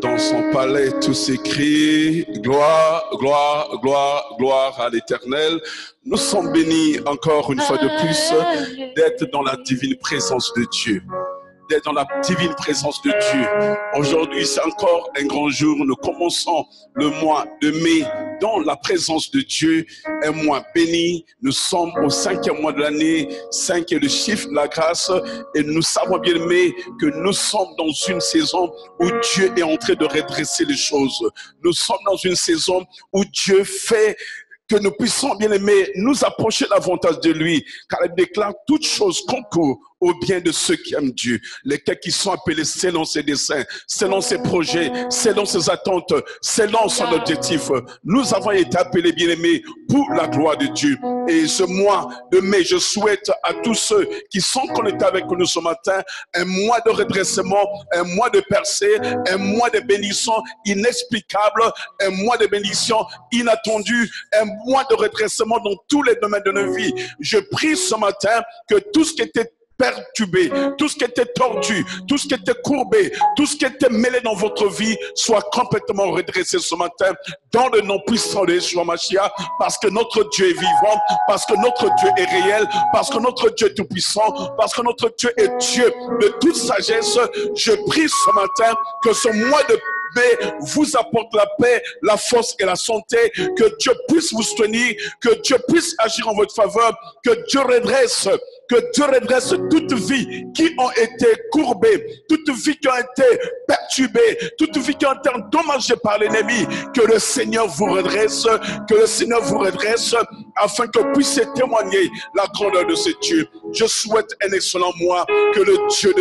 Dans son palais, tout s'écrit, gloire, gloire, gloire, gloire à l'Éternel. Nous sommes bénis encore une fois de plus d'être dans la divine présence de Dieu. D'être dans la divine présence de Dieu. Aujourd'hui, c'est encore un grand jour. Nous commençons le mois de mai dans la présence de Dieu. Un mois béni. Nous sommes au 5e mois de l'année. 5 est le chiffre de la grâce. Et nous savons bien aimé que nous sommes dans une saison où Dieu est en train de redresser les choses. Nous sommes dans une saison où Dieu fait que nous puissions, bien aimés, nous approcher davantage de lui, car il déclare toutes choses concourent au bien de ceux qui aiment Dieu, lesquels qui sont appelés selon ses desseins, selon ses projets, selon ses attentes, selon son objectif. Nous avons été appelés, bien aimés, pour la gloire de Dieu. Et ce mois de mai, je souhaite à tous ceux qui sont connectés avec nous ce matin, un mois de redressement, un mois de percée, un mois de bénédiction inexplicable, un mois de bénédiction inattendue, un mois de redressement dans tous les domaines de nos vies. Je prie ce matin que tout ce qui était perturbé, tout ce qui était tordu, tout ce qui était courbé, tout ce qui était mêlé dans votre vie soit complètement redressé ce matin dans le nom puissant de Yeshua Mashiach, parce que notre Dieu est vivant, parce que notre Dieu est réel, parce que notre Dieu est tout puissant, parce que notre Dieu est Dieu de toute sagesse. Je prie ce matin que ce mois de vous apporte la paix, la force et la santé, que Dieu puisse vous soutenir, que Dieu puisse agir en votre faveur, que Dieu redresse toute vie qui ont été courbées, toute vie qui a été perturbée, toute vie qui a été endommagée par l'ennemi, que le Seigneur vous redresse, afin que puisse témoigner la grandeur de ce Dieu. Je souhaite un excellent mois, que le Dieu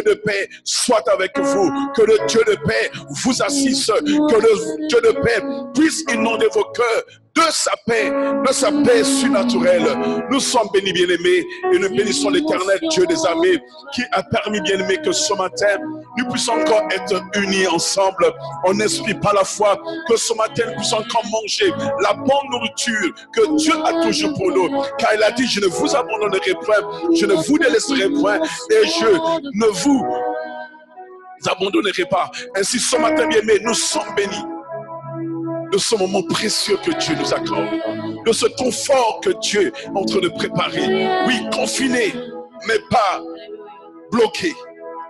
de paix soit avec vous, que le Dieu de paix vous assiste, que le Dieu de paix puisse inonder vos cœurs de sa paix surnaturelle. Nous sommes bénis, bien-aimés, et nous bénissons l'Éternel Dieu des armées qui a permis, bien-aimés, que ce matin, nous puissions encore être unis ensemble en esprit par la foi, que ce matin, nous puissions encore manger la bonne nourriture que Dieu a toujours pour nous. Car il a dit, je ne vous abandonnerai point, je ne vous délaisserai point, et je ne vous abandonnerai pas. Ainsi, ce matin, bien-aimés, nous sommes bénis de ce moment précieux que Dieu nous accorde, de ce confort que Dieu est en train de préparer. Oui, confiné, mais pas bloqué.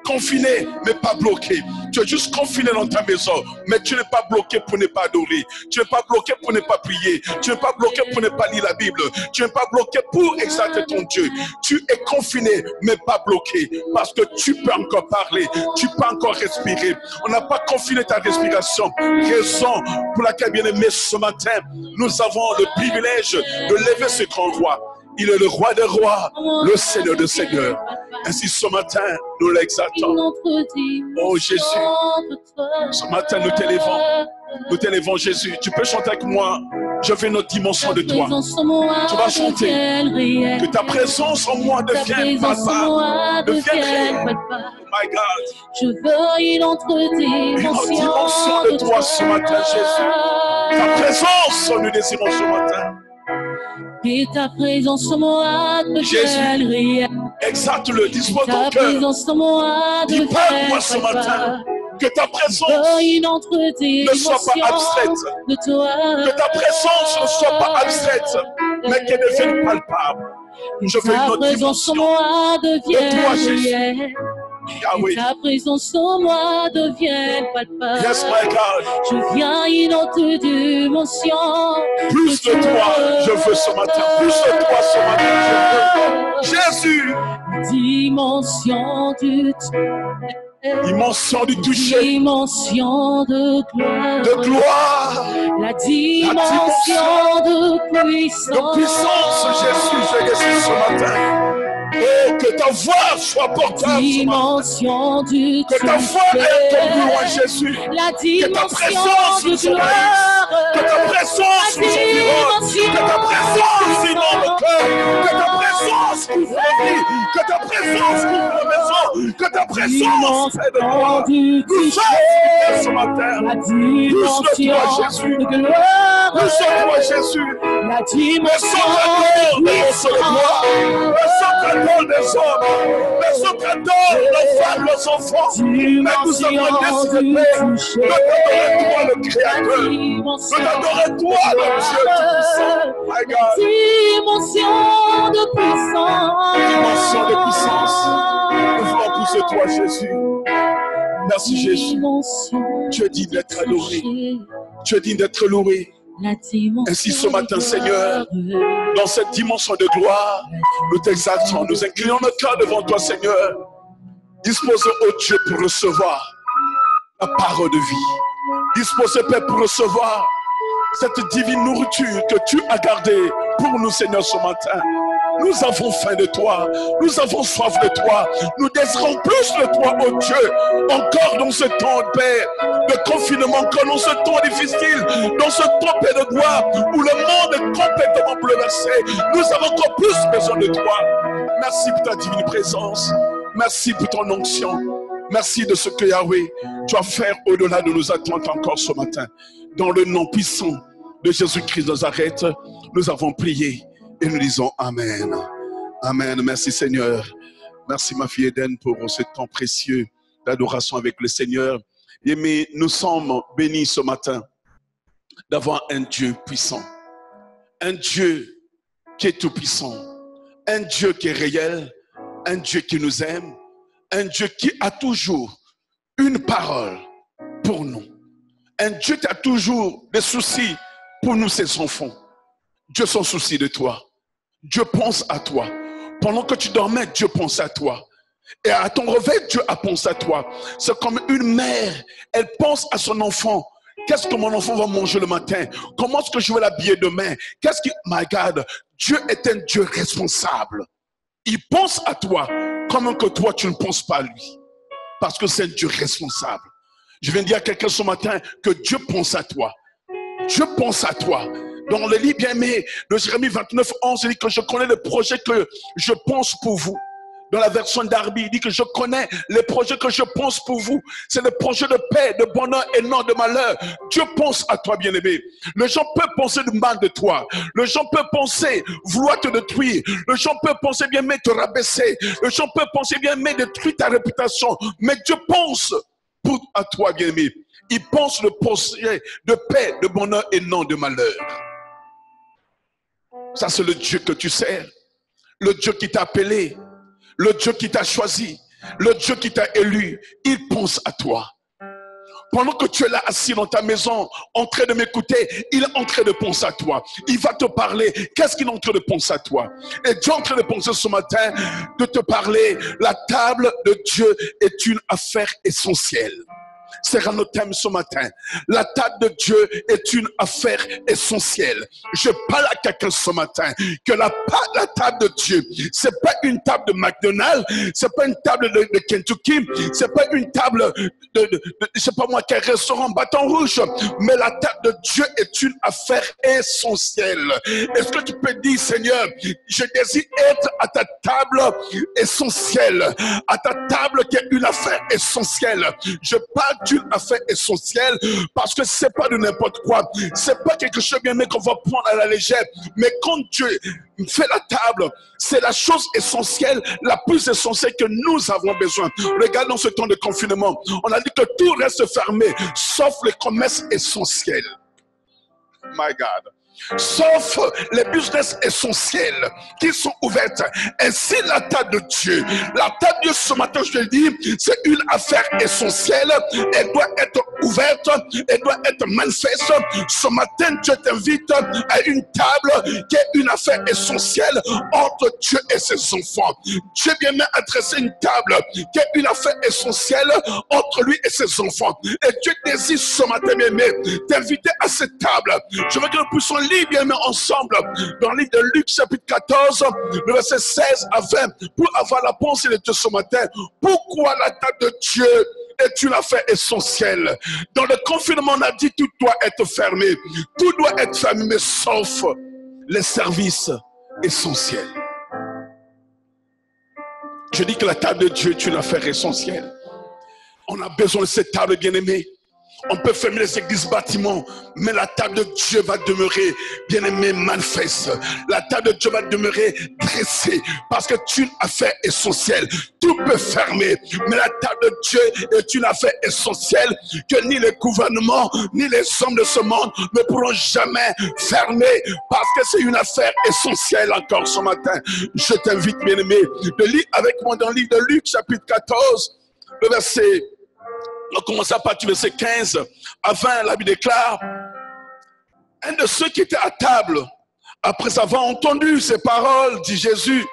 Confiné, mais pas bloqué. Tu es juste confiné dans ta maison, mais tu n'es pas bloqué pour ne pas adorer. Tu n'es pas bloqué pour ne pas prier. Tu n'es pas bloqué pour ne pas lire la Bible. Tu n'es pas bloqué pour exalter ton Dieu. Tu es confiné, mais pas bloqué, parce que tu peux encore parler, tu peux encore respirer. On n'a pas confiné ta respiration. Raison pour laquelle, bien aimé, ce matin, nous avons le privilège de lever ce grand roi. Il est le roi des rois, le Seigneur des seigneurs. Ainsi, ce matin, nous l'exaltons. Oh Jésus, ce matin, nous t'élèvons, Jésus. Tu peux chanter avec moi. Je veux une autre dimension de toi. Tu vas chanter. Que ta présence en moi devienne palpable, devienne réelle. Oh my God. Je veux une autre dimension de toi ce matin, Jésus. Ta présence, nous désirons ce matin. Et ta présence en moi devienne réelle. Exalte-le, dispose ton cœur. Dis parle-moi ce matin. Que ta présence ne soit pas abstraite. Que ta présence ne soit pas abstraite, mais qu'elle devienne palpable. Je veux une autre dimension de toi, Jésus. Yahweh. Ta présence en moi devienne palpable. Yes, my God. Je viens une autre dimension. Plus de toi, je veux ce matin. Plus de toi ce matin, je veux. Jésus. Dimension du dimension du toucher. Dimension de gloire. De gloire. La dimension de puissance. De puissance, Jésus, ce matin. Oh, que ta voix soit portable. Dimension du que ta voix est plus loin, Jésus. La dimension que ta présence nous envahisse. Que ta présence nous environne. Que ta présence inonde le cœur. Que ta présence couvre la vie. Que ta présence couvre la maison. Que ta présence fait de toi. Nous sommes Seigneur ce matin. La Plus de toi, Jésus. dimension de gloire. Plus de toi, Jésus. La Le dimension centre de de notre gloire. Le centre des hommes. Le centre nos femmes, nos enfants. Mais nous avons décidé de t'adorer toi, le Créateur. De t'adorer toi, le Dieu Tout-Puissant. My God. Dimension de puissance. Dimension de puissance. Nous voulons plus de toi, Jésus. Merci, Jésus. Tu es digne d'être adoré. Tu es digne d'être loué. Ainsi ce matin, Seigneur, dans cette dimension de gloire, nous t'exaltons, nous inclinons notre cœur devant toi, Seigneur. Disposez, ô Dieu, pour recevoir la parole de vie. Disposez, Père, pour recevoir cette divine nourriture que tu as gardée pour nous, Seigneur, ce matin. Nous avons faim de toi, nous avons soif de toi, nous désirons plus de toi, ô Dieu, encore dans ce temps, Père, de confinement, encore dans ce temps difficile, dans ce temps, Père, de gloire, où le monde est complètement bouleversé. Nous avons encore plus besoin de toi. Merci pour ta divine présence, merci pour ton onction, merci de ce que Yahweh, tu vas faire au-delà de nos attentes encore ce matin. Dans le nom puissant de Jésus-Christ de Nazareth, nous avons prié. Et nous disons Amen. Amen. Merci Seigneur. Merci ma fille Eden pour ce temps précieux d'adoration avec le Seigneur. Et nous sommes bénis ce matin d'avoir un Dieu puissant. Un Dieu qui est tout puissant. Un Dieu qui est réel. Un Dieu qui nous aime. Un Dieu qui a toujours une parole pour nous. Un Dieu qui a toujours des soucis pour nous, ses enfants. Dieu s'en soucie de toi. Dieu pense à toi. Pendant que tu dormais, Dieu pense à toi. Et à ton réveil, Dieu a pensé à toi. C'est comme une mère, elle pense à son enfant. Qu'est-ce que mon enfant va manger le matin? Comment est-ce que je vais l'habiller demain? Qu'est-ce qui... My God, Dieu est un Dieu responsable. Il pense à toi comme que toi, tu ne penses pas à lui. Parce que c'est un Dieu responsable. Je viens de dire à quelqu'un ce matin que Dieu pense à toi. Dieu pense à toi. Dans le livre bien aimé de Jérémie 29, 11, il dit que je connais le projet que je pense pour vous. Dans la version d'Arby, il dit que je connais les projets que je pense pour vous. C'est le projet de paix, de bonheur et non de malheur. Dieu pense à toi, bien-aimé. Les gens peuvent penser du mal de toi. Les gens peuvent penser vouloir te détruire. Les gens peuvent penser bien-aimé te rabaisser. Les gens peuvent penser bien-aimé détruire ta réputation. Mais Dieu pense à toi, bien-aimé. Il pense le projet de paix, de bonheur et non de malheur. Ça, c'est le Dieu que tu sers. Le Dieu qui t'a appelé. Le Dieu qui t'a choisi. Le Dieu qui t'a élu. Il pense à toi. Pendant que tu es là assis dans ta maison, en train de m'écouter, il est en train de penser à toi. Il va te parler. Qu'est-ce qu'il est en train de penser à toi? Et Dieu est en train de penser ce matin, de te parler. La table de Dieu est une affaire essentielle. C'est notre thème ce matin. La table de Dieu est une affaire essentielle. Je parle à quelqu'un ce matin que la table de Dieu, c'est pas une table de McDonald's, c'est pas une table de Kentucky, c'est pas une table de je sais pas moi quel restaurant Bâton Rouge, mais la table de Dieu est une affaire essentielle. Est-ce que tu peux dire, Seigneur, je désire être à ta table essentielle, à ta table qui est une affaire essentielle. Je parle d'une affaire essentielle parce que c'est pas de n'importe quoi, c'est pas quelque chose bien mais qu'on va prendre à la légère, mais quand Dieu fait la table, c'est la chose essentielle, la plus essentielle que nous avons besoin. Regarde dans ce temps de confinement, on a dit que tout reste fermé sauf les commerces essentiels. My God. Sauf les business essentiels qui sont ouvertes. Ainsi la table de Dieu. La table de Dieu ce matin, je te le dis, c'est une affaire essentielle. Elle doit être ouverte. Elle doit être manifeste. Ce matin, Dieu t'invite à une table qui est une affaire essentielle entre Dieu et ses enfants. Dieu vient adresser une table qui est une affaire essentielle entre lui et ses enfants. Et Dieu désire ce matin, bien aimé, t'inviter à cette table. Je veux que nous puissions lire bien ensemble dans le livre de Luc chapitre 14, le verset 16 à 20, pour avoir la pensée de Dieu ce matin. Pourquoi la table de Dieu est une affaire essentielle? Dans le confinement, on a dit tout doit être fermé. Tout doit être fermé, mais sauf les services essentiels. Je dis que la table de Dieu est une affaire essentielle. On a besoin de cette table, bien-aimée. On peut fermer les églises, bâtiments, mais la table de Dieu va demeurer, bien-aimé, manifeste. La table de Dieu va demeurer dressée, parce que c'est une affaire essentielle. Tout peut fermer, mais la table de Dieu est une affaire essentielle que ni les gouvernements, ni les hommes de ce monde ne pourront jamais fermer, parce que c'est une affaire essentielle encore ce matin. Je t'invite, bien-aimé, de lire avec moi dans le livre de Luc, chapitre 14, le verset. On commence à partir du verset 15 à 20, la Bible déclare: un de ceux qui étaient à table, après avoir entendu ces paroles, dit Jésus,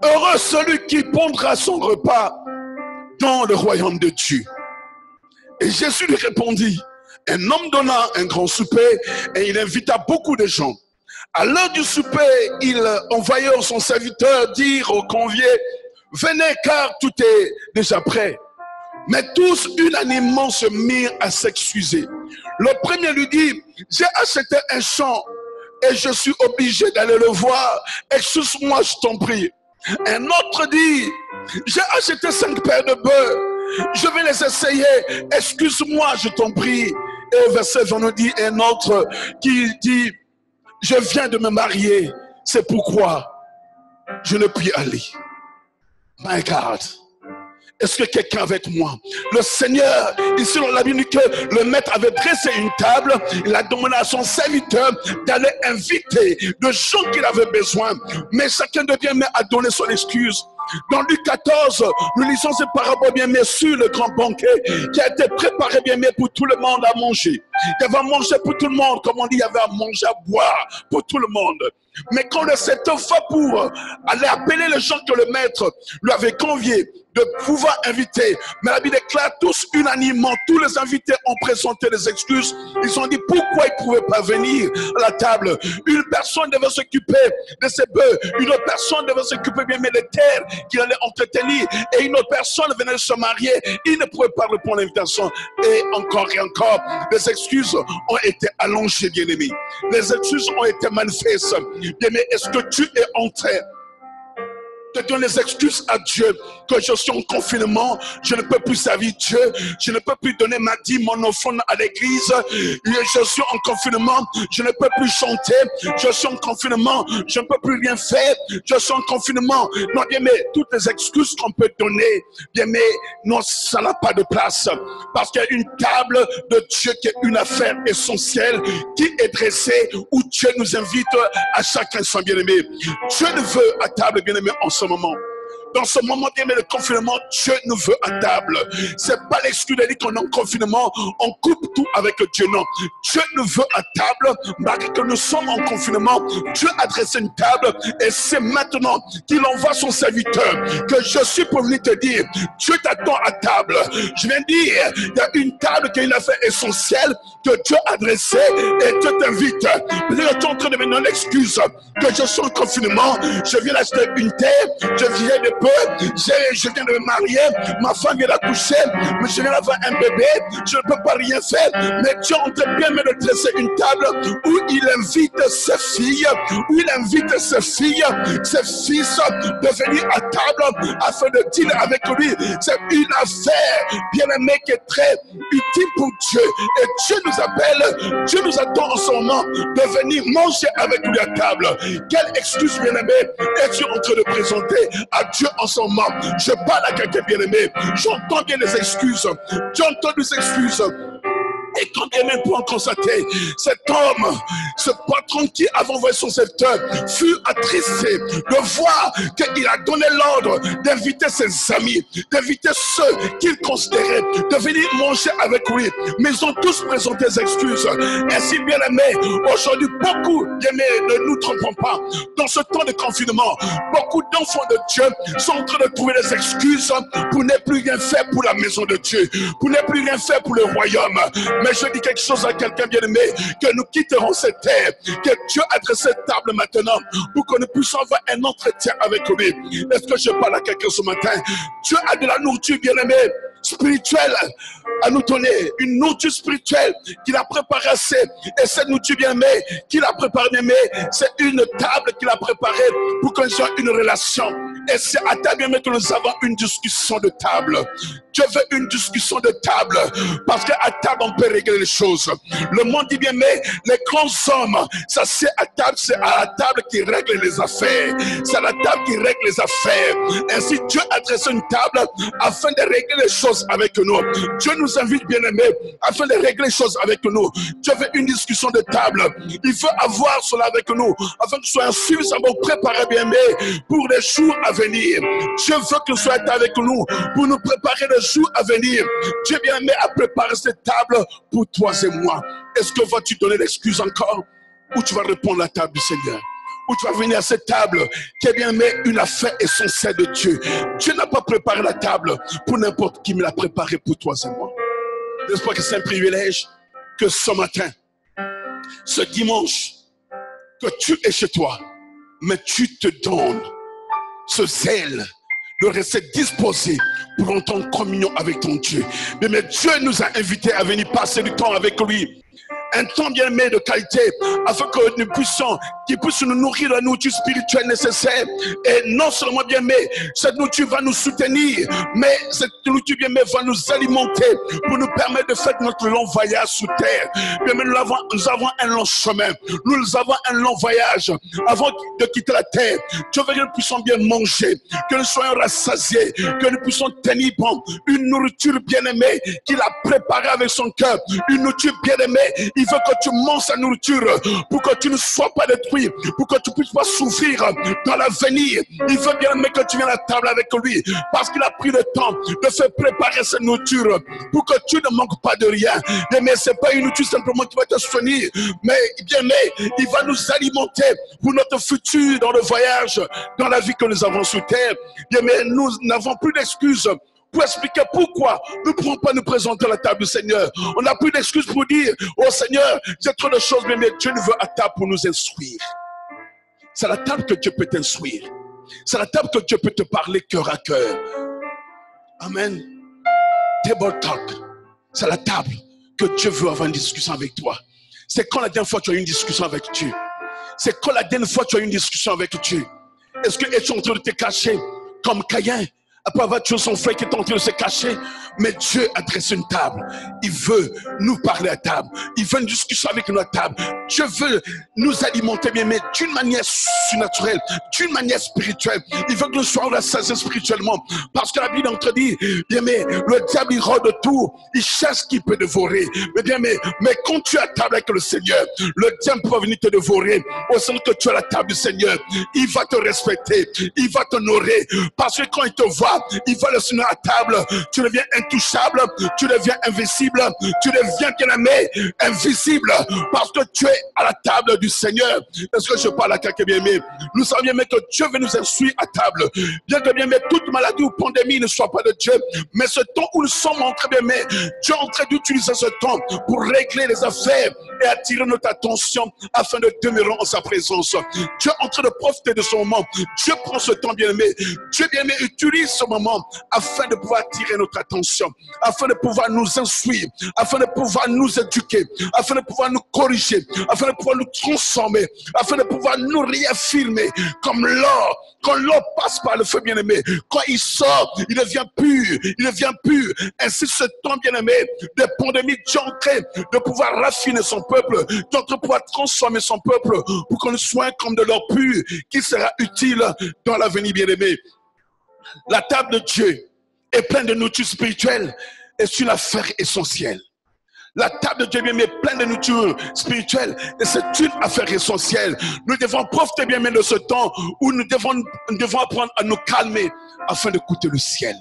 heureux celui qui prendra son repas dans le royaume de Dieu. Et Jésus lui répondit, un homme donna un grand souper et il invita beaucoup de gens. À l'heure du souper, il envoya son serviteur dire aux conviés, venez car tout est déjà prêt. Mais tous unanimement se mirent à s'excuser. Le premier lui dit, j'ai acheté un champ et je suis obligé d'aller le voir. Excuse-moi, je t'en prie. Un autre dit, j'ai acheté 5 paires de bœufs. Je vais les essayer. Excuse-moi, je t'en prie. Et au verset 20 nous dit un autre qui dit, je viens de me marier. C'est pourquoi je ne puis aller. My God. Est-ce que quelqu'un avec moi? Le Seigneur, ici dans la Bible, dit que le maître avait dressé une table. Il a demandé à son serviteur d'aller inviter de gens qu'il avait besoin. Mais chacun de bien-aimés a donné son excuse. Dans Luc 14, nous lisons ces paraboles bien-aimés sur le grand banquet qui a été préparé bien-aimés pour tout le monde à manger. Il y avait à manger pour tout le monde, comme on dit, il y avait à manger, à boire pour tout le monde. Mais quand le serviteur va pour aller appeler les gens que le maître lui avait conviés de pouvoir inviter, mais la Bible déclare tous unanimement, tous les invités ont présenté des excuses. Ils ont dit pourquoi ils ne pouvaient pas venir à la table. Une personne devait s'occuper de ses bœufs, une autre personne devait s'occuper bien des terres qu'il allait entretenir, et une autre personne venait de se marier. Il ne pouvait pas répondre à l'invitation. Et encore, les excuses ont été allongées, bien-aimés. Les excuses ont été manifestes. Bien-aimé, est-ce que tu es en train de donner les excuses à Dieu que je suis en confinement, je ne peux plus servir Dieu, je ne peux plus donner ma dîme, mon offrande à l'église, je suis en confinement, je ne peux plus chanter, je suis en confinement, je ne peux plus rien faire, je suis en confinement. Non, bien mais toutes les excuses qu'on peut donner, bien mais non, ça n'a pas de place, parce qu'il y a une table de Dieu qui est une affaire essentielle, qui est dressée, où Dieu nous invite à chacun son bien-aimé. Dieu nous veut à table, bien-aimé, en ce moment. Dans ce moment de confinement, Dieu nous veut à table. C'est pas l'excuse de dire qu'on est en confinement, on coupe tout avec Dieu. Non, Dieu nous veut à table. Malgré que nous sommes en confinement, Dieu a dressé une table et c'est maintenant qu'il envoie son serviteur que je suis pour venir te dire, Dieu t'attend à table. Je viens de dire, il y a une table qui est une affaire essentielle que Dieu a dressée et Dieu t'invite. Peut-être que tu es en train de me donner l'excuse que je suis en confinement, je viens d'acheter une terre, je viens de je viens de me marier, ma femme vient d'accoucher, mais je viens d'avoir un bébé, je ne peux pas rien faire. Mais Dieu est en train bien de dresser une table où il invite ses filles, où il invite ses filles, ses fils de venir à table afin de dîner avec lui. C'est une affaire bien aimée qui est très utile pour Dieu. Et Dieu nous appelle, Dieu nous attend en ce moment de venir manger avec lui à table. Quelle excuse bien aimée es-tu en train de présenter à Dieu en ce moment? Je parle à quelqu'un bien aimé, j'entends bien les excuses, j'entends des excuses. Et quand bien même pour en constater, cet homme, ce patron qui avait envoyé son serviteur, fut attristé de voir qu'il a donné l'ordre d'inviter ses amis, d'inviter ceux qu'il considérait de venir manger avec lui. Mais ils ont tous présenté des excuses. Ainsi bien aimé, aujourd'hui beaucoup, bien aimé, ne nous trompons pas, dans ce temps de confinement, beaucoup d'enfants de Dieu sont en train de trouver des excuses pour ne plus rien faire pour la maison de Dieu, pour ne plus rien faire pour le royaume. Mais je dis quelque chose à quelqu'un bien aimé, que nous quitterons cette terre, que Dieu a dressé cette table maintenant pour que nous puissions avoir un entretien avec lui. Est-ce que je parle à quelqu'un ce matin? Dieu a de la nourriture bien aimée, spirituelle à nous donner, une nourriture spirituelle qu'il a préparée assez. Et cette nourriture bien aimée qu'il a préparée bien aimée, c'est une table qu'il a préparée pour qu'on ait une relation Et c'est à table, bien aimé, que nous avons une discussion de table. Dieu veut une discussion de table, parce qu'à table, on peut régler les choses. Le monde dit bien, mais les grands hommes, ça c'est à table, c'est à la table qui règle les affaires. C'est à la table qui règle les affaires. Ainsi, Dieu a dressé une table afin de régler les choses avec nous. Dieu nous invite, bien aimés, afin de régler les choses avec nous. Dieu veut une discussion de table. Il veut avoir cela avec nous, afin que nous soyons suffisamment préparés, bien aimés, pour les jours à venir. Dieu veut que nous soyons avec nous, pour nous préparer les jours à venir. Dieu bien aimé a préparé cette table pour toi et moi. Est-ce que vas-tu donner l'excuse encore, ou tu vas répondre à la table du Seigneur? Ou tu vas venir à cette table qui est bien aimé une affaire essentielle de Dieu. Dieu n'a pas préparé la table pour n'importe qui, mais l'a préparé pour toi et moi. N'est-ce pas que c'est un privilège que ce matin, ce dimanche, que tu es chez toi, mais tu te donnes ce zèle de rester disposé pour entrer en communion avec ton Dieu. Mais Dieu nous a invités à venir passer du temps avec lui. Un temps bien aimé de qualité, afin que nous puissions, qu'il puisse nous nourrir de la nourriture spirituelle nécessaire. Et non seulement bien aimé, cette nourriture va nous soutenir, mais cette nourriture bien aimé va nous alimenter pour nous permettre de faire notre long voyage sous terre. Bien aimé, nous avons un long chemin, nous avons un long voyage avant de quitter la terre. Dieu veut que nous puissions bien manger, que nous soyons rassasiés, que nous puissions tenir bon une nourriture bien aimée qu'il a préparée avec son cœur, une nourriture bien aimée. Il veut que tu manges sa nourriture pour que tu ne sois pas détruit, pour que tu ne puisses pas souffrir dans l'avenir. Il veut bien aimé que tu viennes à la table avec lui, parce qu'il a pris le temps de faire préparer cette nourriture pour que tu ne manques pas de rien. Mais ce n'est pas une nourriture simplement qui va te soigner, mais bien aimé, il va nous alimenter pour notre futur dans le voyage, dans la vie que nous avons sous terre. Bien aimé, nous n'avons plus d'excuses pour expliquer pourquoi nous ne pouvons pas nous présenter à la table du Seigneur. On n'a plus d'excuses pour dire, oh Seigneur, j'ai trop de choses, mais Dieu nous veut à table pour nous instruire. C'est à la table que Dieu peut t'instruire. C'est à la table que Dieu peut te parler cœur à cœur. Amen. Table talk. C'est à la table que Dieu veut avoir une discussion avec toi. C'est quand la dernière fois tu as eu une discussion avec Dieu? C'est quand la dernière fois tu as eu une discussion avec Dieu? Est-ce que es-tu en train de te cacher comme Caïn? Après avoir tué son frère qui est en train de se cacher, mais Dieu a dressé une table. Il veut nous parler à table. Il veut une discussion avec nous à table. Dieu veut nous alimenter, bien, mais d'une manière surnaturelle, d'une manière spirituelle. Il veut que nous soyons rassasiés spirituellement. Parce que la Bible entre dit, bien, mais le diable il rôde autour, il cherche qui peut dévorer. Mais bien, mais quand tu es à table avec le Seigneur, le diable peut venir te dévorer. Au sens que tu es à la table du Seigneur, il va te respecter, il va t'honorer. Parce que quand il te voit, il va le signer à table. Tu deviens intouchable, tu deviens invincible, tu deviens bien aimé, invisible, parce que tu es à la table du Seigneur. Est-ce que je parle à quelqu'un bien aimé? Nous savons bien aimé que Dieu veut nous instruire à table. Bien que bien aimé, toute maladie ou pandémie ne soit pas de Dieu, mais ce temps où nous sommes en train bien aimé, Dieu est en train d'utiliser ce temps pour régler les affaires et attirer notre attention afin de demeurer en sa présence. Dieu est en train de profiter de ce moment. Dieu prend ce temps bien aimé. Dieu bien aimé utilise ce moment afin de pouvoir attirer notre attention, afin de pouvoir nous instruire, afin de pouvoir nous éduquer, afin de pouvoir nous corriger, afin de pouvoir nous transformer, afin de pouvoir nous réaffirmer comme l'or. Quand l'or passe par le feu bien-aimé, quand il sort, il devient pur, il devient pur. Ainsi ce temps bien-aimé de pandémie, Dieu est en train de pouvoir raffiner son peuple, Dieu est en train de pouvoir transformer son peuple pour qu'on soit comme de l'or pur qui sera utile dans l'avenir bien-aimé. La table de Dieu est pleine de nourriture spirituelle et c'est une affaire essentielle. La table de Dieu bien est pleine de nourriture spirituelle et c'est une affaire essentielle. Nous devons profiter bien de ce temps où nous devons apprendre à nous calmer afin d'écouter le ciel.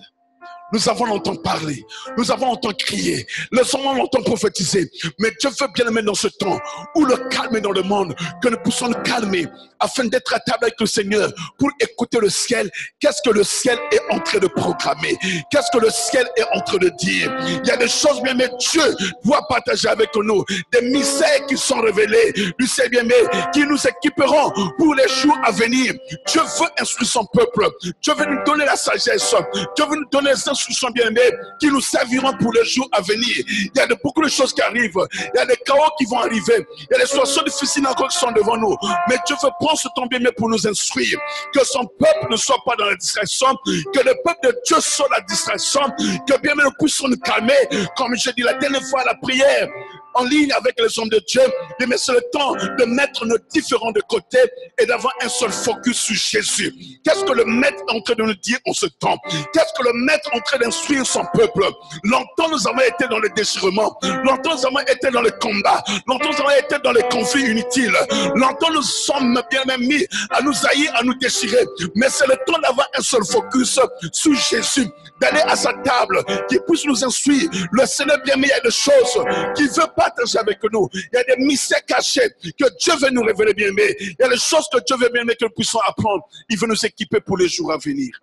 Nous avons longtemps parlé, nous avons longtemps crié, nous avons longtemps prophétisé. Mais Dieu veut bien aimer dans ce temps où le calme est dans le monde, que nous puissions nous calmer afin d'être à table avec le Seigneur pour écouter le ciel. Qu'est-ce que le ciel est en train de proclamer? Qu'est-ce que le ciel est en train de dire? Il y a des choses bien aimées, Dieu doit partager avec nous, des mystères qui sont révélés du ciel bien aimé, qui nous équiperont pour les jours à venir. Dieu veut instruire son peuple, Dieu veut nous donner la sagesse, Dieu veut nous donner les instructions instructions bien aimées qui nous serviront pour les jours à venir. Il y a beaucoup de choses qui arrivent. Il y a des chaos qui vont arriver. Il y a des situations difficiles encore qui sont devant nous. Mais Dieu veut prendre ce temps bien aimé pour nous instruire. Que son peuple ne soit pas dans la distraction. Que le peuple de Dieu soit dans la distraction. Que bien aimé nous puissions nous calmer. Comme je dis la dernière fois à la prière, en ligne avec les hommes de Dieu, mais c'est le temps de mettre nos différends de côté et d'avoir un seul focus sur Jésus. Qu'est-ce que le maître est en train de nous dire en ce temps? Qu'est-ce que le maître est en train d'instruire son peuple? Longtemps nous avons été dans le déchirement, longtemps nous avons été dans le combat, longtemps nous avons été dans les conflits inutiles, longtemps nous sommes bien mis à nous haïr, à nous déchirer, mais c'est le temps d'avoir un seul focus sur Jésus, d'aller à sa table, qui puisse nous instruire. Le Seigneur bien mis, il y a des choses qui veut partager avec nous. Il y a des mystères cachés que Dieu veut nous révéler bien aimé. Il y a des choses que Dieu veut bien aimer que nous puissions apprendre. Il veut nous équiper pour les jours à venir.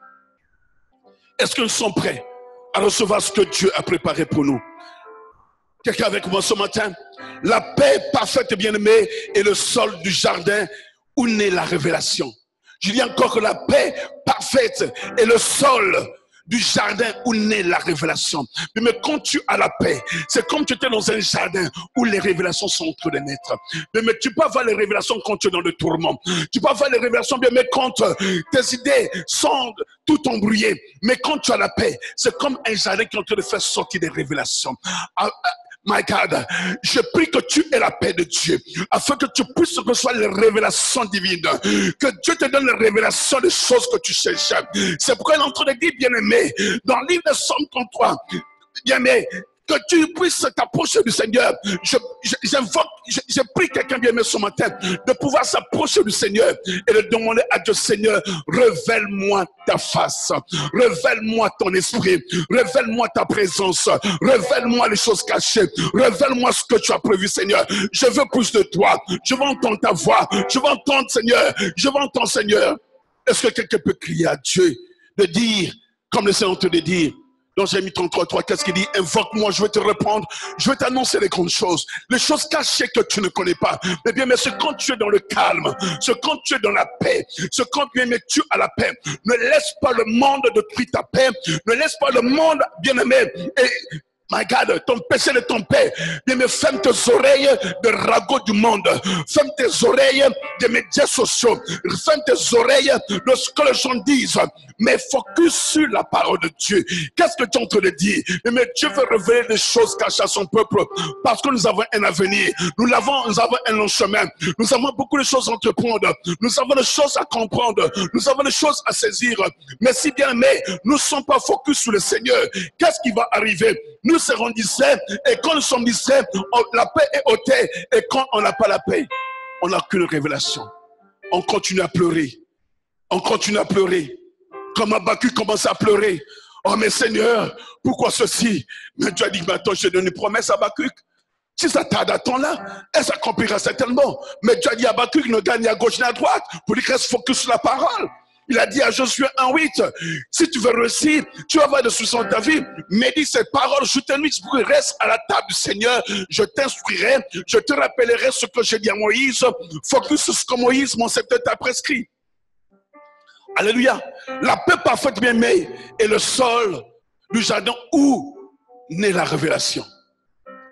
Est-ce que nous sommes prêts à recevoir ce que Dieu a préparé pour nous? Quelqu'un avec moi ce matin? La paix parfaite bien aimée est le sol du jardin où naît la révélation. Je dis encore que la paix parfaite est le sol du jardin où naît la révélation. Mais quand tu as la paix, c'est comme tu étais dans un jardin où les révélations sont en train de naître. Mais tu peux avoir les révélations quand tu es dans le tourment. Tu peux avoir les révélations bien, mais quand tes idées sont tout embrouillées. Mais quand tu as la paix, c'est comme un jardin qui est en train de faire sortir des révélations. My God, je prie que tu aies la paix de Dieu, afin que tu puisses recevoir les révélations divines, que Dieu te donne les révélations des choses que tu cherches. C'est pourquoi il est en train de dire, bien-aimé, dans le livre de Somme 33, bien-aimé, que tu puisses t'approcher du Seigneur. Je prie quelqu'un bien aimé ce matin de pouvoir s'approcher du Seigneur et de demander à Dieu, Seigneur, révèle-moi ta face, révèle-moi ton esprit, révèle-moi ta présence, révèle-moi les choses cachées, révèle-moi ce que tu as prévu, Seigneur. Je veux plus de toi, je veux entendre ta voix, je veux entendre, Seigneur, je veux entendre, Seigneur. Est-ce que quelqu'un peut crier à Dieu, de dire, comme le Seigneur te le dit, dans Jérémie 33, qu'est-ce qu'il dit? Invoque-moi, je vais te répondre, je vais t'annoncer les grandes choses, les choses cachées que tu ne connais pas. Mais bien, mais c'est quand tu es dans le calme, c'est quand tu es dans la paix, c'est quand bien mais tu as la paix. Ne laisse pas le monde détruire ta paix, ne laisse pas le monde, bien aimé, et my God, ton péché de ton père. Bien, mais ferme tes oreilles de ragots du monde. Ferme tes oreilles des médias sociaux. Ferme tes oreilles de ce que les gens disent. Mais focus sur la parole de Dieu. Qu'est-ce que tu es en train de dire? Mais Dieu veut révéler des choses cachées à son peuple. Parce que nous avons un avenir. Nous avons un long chemin. Nous avons beaucoup de choses à entreprendre. Nous avons des choses à comprendre. Nous avons des choses à saisir. Mais si bien aimé, nous ne sommes pas focus sur le Seigneur, qu'est-ce qui va arriver? Nous serons distraits, et quand nous sommes distraits, la paix est ôtée, et quand on n'a pas la paix, on n'a qu'une révélation. On continue à pleurer. On continue à pleurer. Comme Habakkuk commence à pleurer. Oh mais Seigneur, pourquoi ceci? Mais Dieu a dit, mais attends, je te donne une promesse à Habakkuk. Si ça tarde à temps là, elle s'accomplira certainement. Mais Dieu a dit à Habakkuk, ne gagne ni à gauche ni à droite, pour qu'il reste focus sur la parole. Il a dit à Josué 1,8, si tu veux réussir, tu vas avoir des soucis dans ta vie, médite cette parole, je t'invite pour qu'il reste à la table du Seigneur, je t'instruirai, je te rappellerai ce que j'ai dit à Moïse, focus sur ce que Moïse, mon serviteur, t'a prescrit. Alléluia. La paix parfaite bien aimée est le sol du jardin où naît la révélation.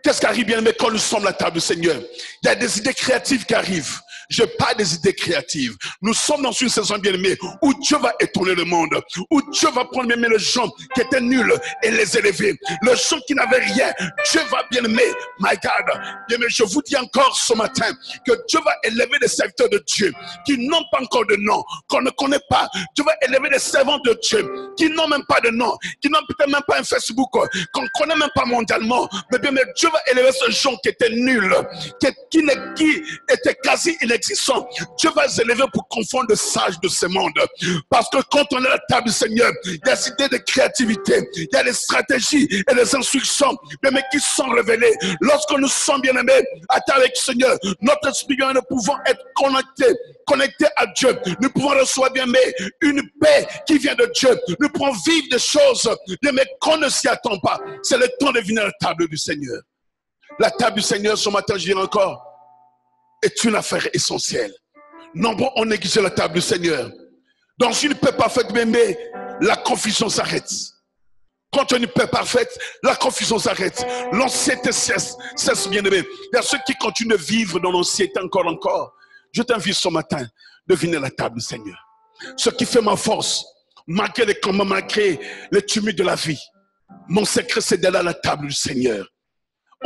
Qu'est-ce qui arrive bien aimé quand nous sommes à la table du Seigneur? Il y a des idées créatives qui arrivent. Je parle des idées créatives. Nous sommes dans une saison bien aimée où Dieu va étonner le monde, où Dieu va prendre bien aimé les gens qui étaient nuls et les élever. Les gens qui n'avaient rien, Dieu va bien aimer. My God, bien aimé, je vous dis encore ce matin que Dieu va élever des serviteurs de Dieu qui n'ont pas encore de nom, qu'on ne connaît pas. Dieu va élever des servants de Dieu qui n'ont même pas de nom, qui n'ont peut-être même pas un Facebook, qu'on ne connaît même pas mondialement. Mais bien aimé, Dieu va élever ces gens qui étaient nuls, qui étaient quasi inexistants. Dieu va s'élever pour confondre les sages de ce monde. Parce que quand on est à la table du Seigneur, il y a des idées de créativité, il y a des stratégies et des instructions, mais qui sont révélées. Lorsque nous sommes bien aimés à table avec le Seigneur, notre esprit, nous pouvons être connectés à Dieu. Nous pouvons recevoir bien aimé une paix qui vient de Dieu. Nous pouvons vivre des choses bien aimé qu'on ne s'y attend pas. C'est le temps de venir à la table du Seigneur. La table du Seigneur, ce matin, je dirais encore, est une affaire essentielle. Nombreux ont négligé la table du Seigneur. Dans une paix parfaite, bien aimée, la confusion s'arrête. Quand tu as une paix parfaite, la confusion s'arrête. L'anxiété cesse, bien-aimé. Il y a ceux qui continuent de vivre dans l'anxiété encore. Je t'invite ce matin de venir à la table du Seigneur. Ce qui fait ma force, malgré les combats, malgré les tumultes de la vie, mon secret c'est d'aller à la table du Seigneur.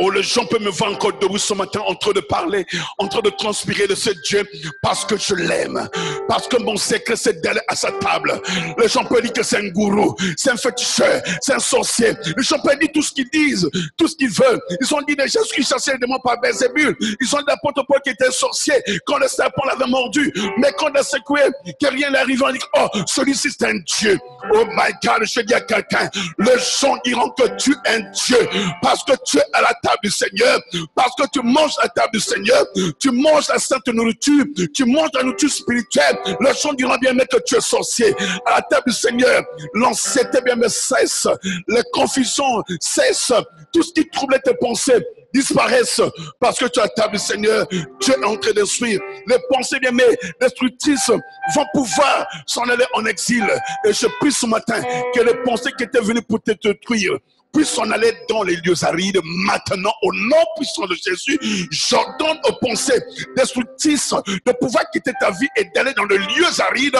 Oh, les gens peuvent me voir encore debout ce matin en train de parler, en train de transpirer de ce Dieu parce que je l'aime. Parce que mon secret c'est d'aller à sa table. Les gens peuvent dire que c'est un gourou, c'est un féticheur, c'est un sorcier. Les gens peuvent dire tout ce qu'ils disent, tout ce qu'ils veulent. Ils ont dit de Jésus qui chassait les démons par Belzébul. Ils ont dit l'apôtre Paul qui était un sorcier quand le serpent l'avait mordu. Mais quand il a secoué, que rien n'arrive, on dit oh, celui-ci c'est un Dieu. Oh my God, je dis à quelqu'un, les gens diront que tu es un Dieu parce que tu es à la table du Seigneur, parce que tu manges à la table du Seigneur, tu manges la sainte nourriture, tu manges la nourriture spirituelle. Les gens diront bien mais que tu es sorcier. À la table du Seigneur, l'anxiété bien mais cesse, les confusions cessent, tout ce qui troublait tes pensées disparaissent parce que tu es à la table du Seigneur. Tu es en train de suivre les pensées bien mais destructrices vont pouvoir s'en aller en exil. Et je prie ce matin que les pensées qui étaient venues pour te détruire puisse s'en aller dans les lieux arides. Maintenant, au nom puissant de Jésus, j'ordonne aux pensées destructrices de pouvoir quitter ta vie et d'aller dans les lieux arides.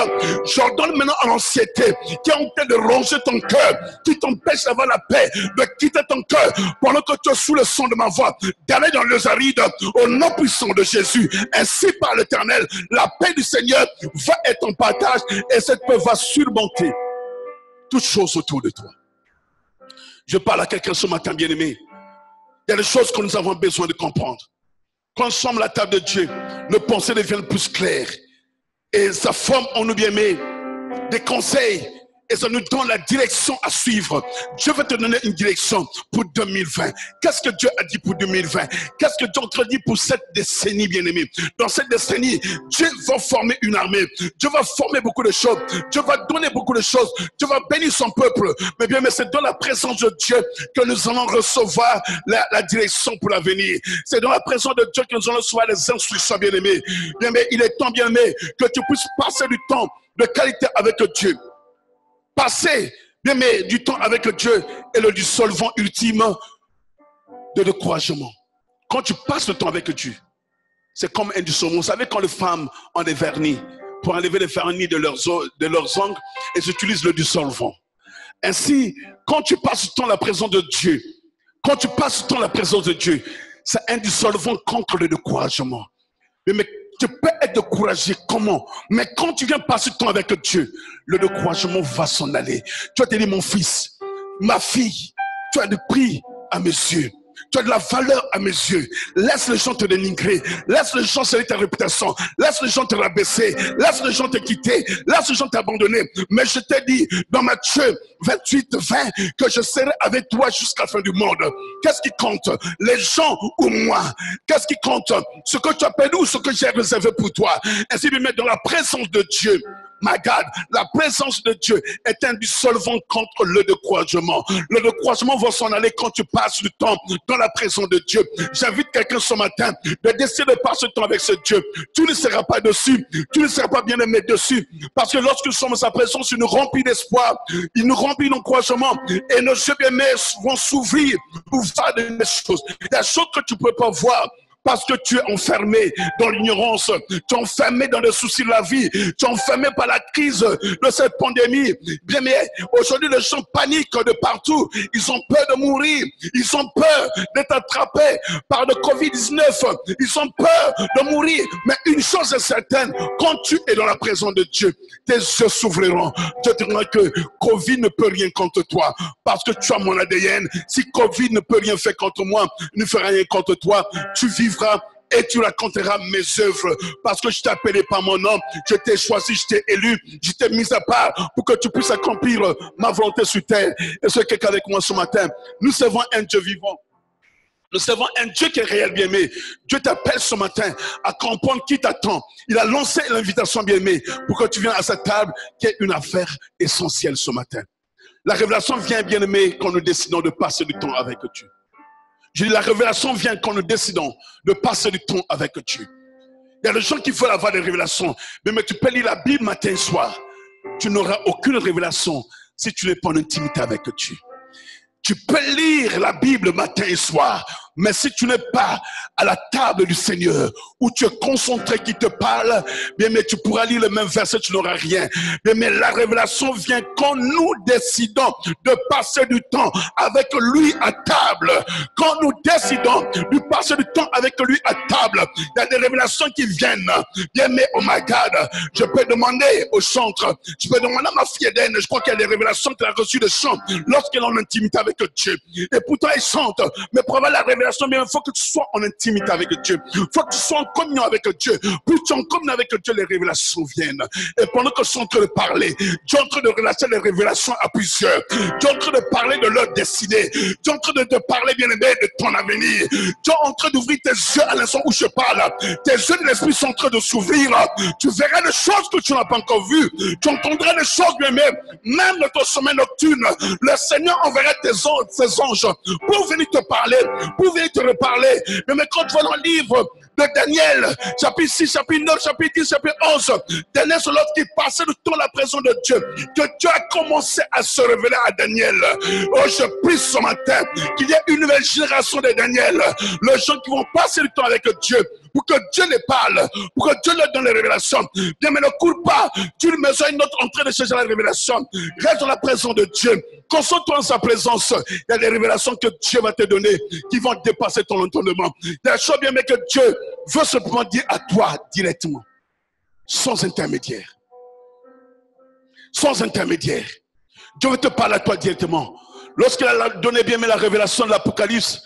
J'ordonne maintenant à l'anxiété qui est en train de ronger ton cœur, qui t'empêche d'avoir la paix, de quitter ton cœur pendant que tu es sous le son de ma voix, d'aller dans les lieux arides. Au nom puissant de Jésus, ainsi par l'Éternel, la paix du Seigneur va être en partage et cette paix va surmonter toutes choses autour de toi. Je parle à quelqu'un ce matin, bien-aimé. Il y a des choses que nous avons besoin de comprendre. Quand nous sommes à la table de Dieu, nos pensées deviennent plus claires. Et ça forme en nous, bien-aimé, des conseils. Et ça nous donne la direction à suivre. Dieu va te donner une direction pour 2020. Qu'est-ce que Dieu a dit pour 2020? Qu'est-ce que Dieu te dit pour cette décennie, bien-aimé? Dans cette décennie, Dieu va former une armée. Dieu va former beaucoup de choses. Dieu va donner beaucoup de choses. Dieu va bénir son peuple. Mais bien, mais c'est dans la présence de Dieu que nous allons recevoir la direction pour l'avenir. C'est dans la présence de Dieu que nous allons recevoir les instructions, bien-aimé. Bien, mais il est temps, bien-aimé, que tu puisses passer du temps de qualité avec Dieu. Passer, bien, mais du temps avec Dieu est le dissolvant ultime de découragement. Quand tu passes le temps avec Dieu, c'est comme un dissolvant. Vous savez, quand les femmes ont des vernis, pour enlever les vernis de leurs ongles, elles utilisent le dissolvant. Ainsi, quand tu passes du temps à la présence de Dieu, quand tu passes du temps à la présence de Dieu, c'est un dissolvant contre le découragement. Mais tu peux être découragé, comment? Mais quand tu viens passer du temps avec Dieu, le découragement va s'en aller. Tu vas te dire, mon fils, ma fille, tu as du prix à mes yeux. Tu as de la valeur à mes yeux. Laisse les gens te dénigrer. Laisse les gens salir ta réputation. Laisse les gens te rabaisser. Laisse les gens te quitter. Laisse les gens t'abandonner. Mais je t'ai dit dans Matthieu 28-20 que je serai avec toi jusqu'à la fin du monde. Qu'est-ce qui compte? Les gens ou moi? Qu'est-ce qui compte? Ce que tu as perdu ou ce que j'ai réservé pour toi? Ainsi de mettre dans la présence de Dieu. My God, la présence de Dieu est un dissolvant contre le découragement. Le découragement va s'en aller quand tu passes du temps dans la présence de Dieu. J'invite quelqu'un ce matin de décider de passer du temps avec ce Dieu. Tu ne seras pas dessus, tu ne seras pas bien aimé dessus. Parce que lorsque nous sommes à sa présence, il nous remplit d'espoir, il nous remplit d'encouragement et nos yeux bien aimés vont s'ouvrir pour voir des choses. Des choses que tu ne peux pas voir. Parce que tu es enfermé dans l'ignorance, tu es enfermé dans les soucis de la vie, tu es enfermé par la crise de cette pandémie. Bien, mais aujourd'hui, les gens paniquent de partout. Ils ont peur de mourir. Ils ont peur d'être attrapés par le Covid-19. Ils ont peur de mourir. Mais une chose est certaine, quand tu es dans la présence de Dieu, tes yeux s'ouvriront. Dieu te dira que Covid ne peut rien contre toi. Parce que tu as mon ADN. Si Covid ne peut rien faire contre moi, ne fera rien contre toi, tu vivras et tu raconteras mes œuvres parce que je t'ai appelé par mon nom, je t'ai choisi, je t'ai élu, je t'ai mis à part pour que tu puisses accomplir ma volonté sur terre. Et ce quelqu'un avec moi ce matin, nous servons un Dieu vivant. Nous servons un Dieu qui est réel, bien-aimé. Dieu t'appelle ce matin à comprendre qui t'attend. Il a lancé l'invitation, bien-aimé, pour que tu viennes à cette table qui est une affaire essentielle ce matin. La révélation vient, bien-aimé, quand nous décidons de passer du temps avec Dieu. Je dis, la révélation vient quand nous décidons de passer du temps avec Dieu. Il y a des gens qui veulent avoir des révélations, mais tu peux lire la Bible matin et soir. Tu n'auras aucune révélation si tu n'es pas en intimité avec Dieu. Tu peux lire la Bible matin et soir, mais si tu n'es pas à la table du Seigneur, où tu es concentré qui te parle, bien mais tu pourras lire le même verset, tu n'auras rien. Bien mais la révélation vient quand nous décidons de passer du temps avec lui à table. Quand nous décidons de passer du temps avec lui à table, il y a des révélations qui viennent. Bien mais oh my God, je peux demander au chantre, je peux demander à ma fille Eden, je crois qu'il y a des révélations qu'elle a reçues de chant lorsqu'elle est en intimité avec Dieu. Et pourtant elle chante, mais pour avoir la révélation, bien il faut que tu sois en intimité avec Dieu. Il faut que tu sois en communion avec Dieu. Plus tu es en communion avec Dieu, les révélations viennent. Et pendant que je suis en train de parler, Dieu est en train de relâcher les révélations à plusieurs. Dieu est en train de parler de leur destinée. Dieu est en train de te parler, bien aimé, de ton avenir. Dieu est en train d'ouvrir tes yeux à l'instant où je parle. Tes yeux de l'esprit sont en train de s'ouvrir. Tu verras des choses que tu n'as pas encore vues. Tu entendras des choses, bien aimé, même dans ton sommeil nocturne. Le Seigneur enverra ses anges pour venir te parler, pour venir te reparler. Mais quand tu vas dans le livre de Daniel, chapitre 6, chapitre 9, chapitre 10, chapitre 11, Daniel, c'est l'autre qui passait le temps à la présence de Dieu, que Dieu a commencé à se révéler à Daniel. Oh, je prie ce matin qu'il y ait une nouvelle génération de Daniel, les gens qui vont passer le temps avec Dieu, pour que Dieu les parle, pour que Dieu leur donne les révélations. Bien, mais ne cours pas d'une maison à une autre en train de chercher la révélation. Reste dans la présence de Dieu. Concentre-toi en sa présence. Il y a des révélations que Dieu va te donner qui vont dépasser ton entendement. Il y a des choses bien, mais que Dieu veut simplement dire à toi directement, sans intermédiaire. Sans intermédiaire. Dieu veut te parler à toi directement. Lorsqu'il a donné bien mais la révélation de l'Apocalypse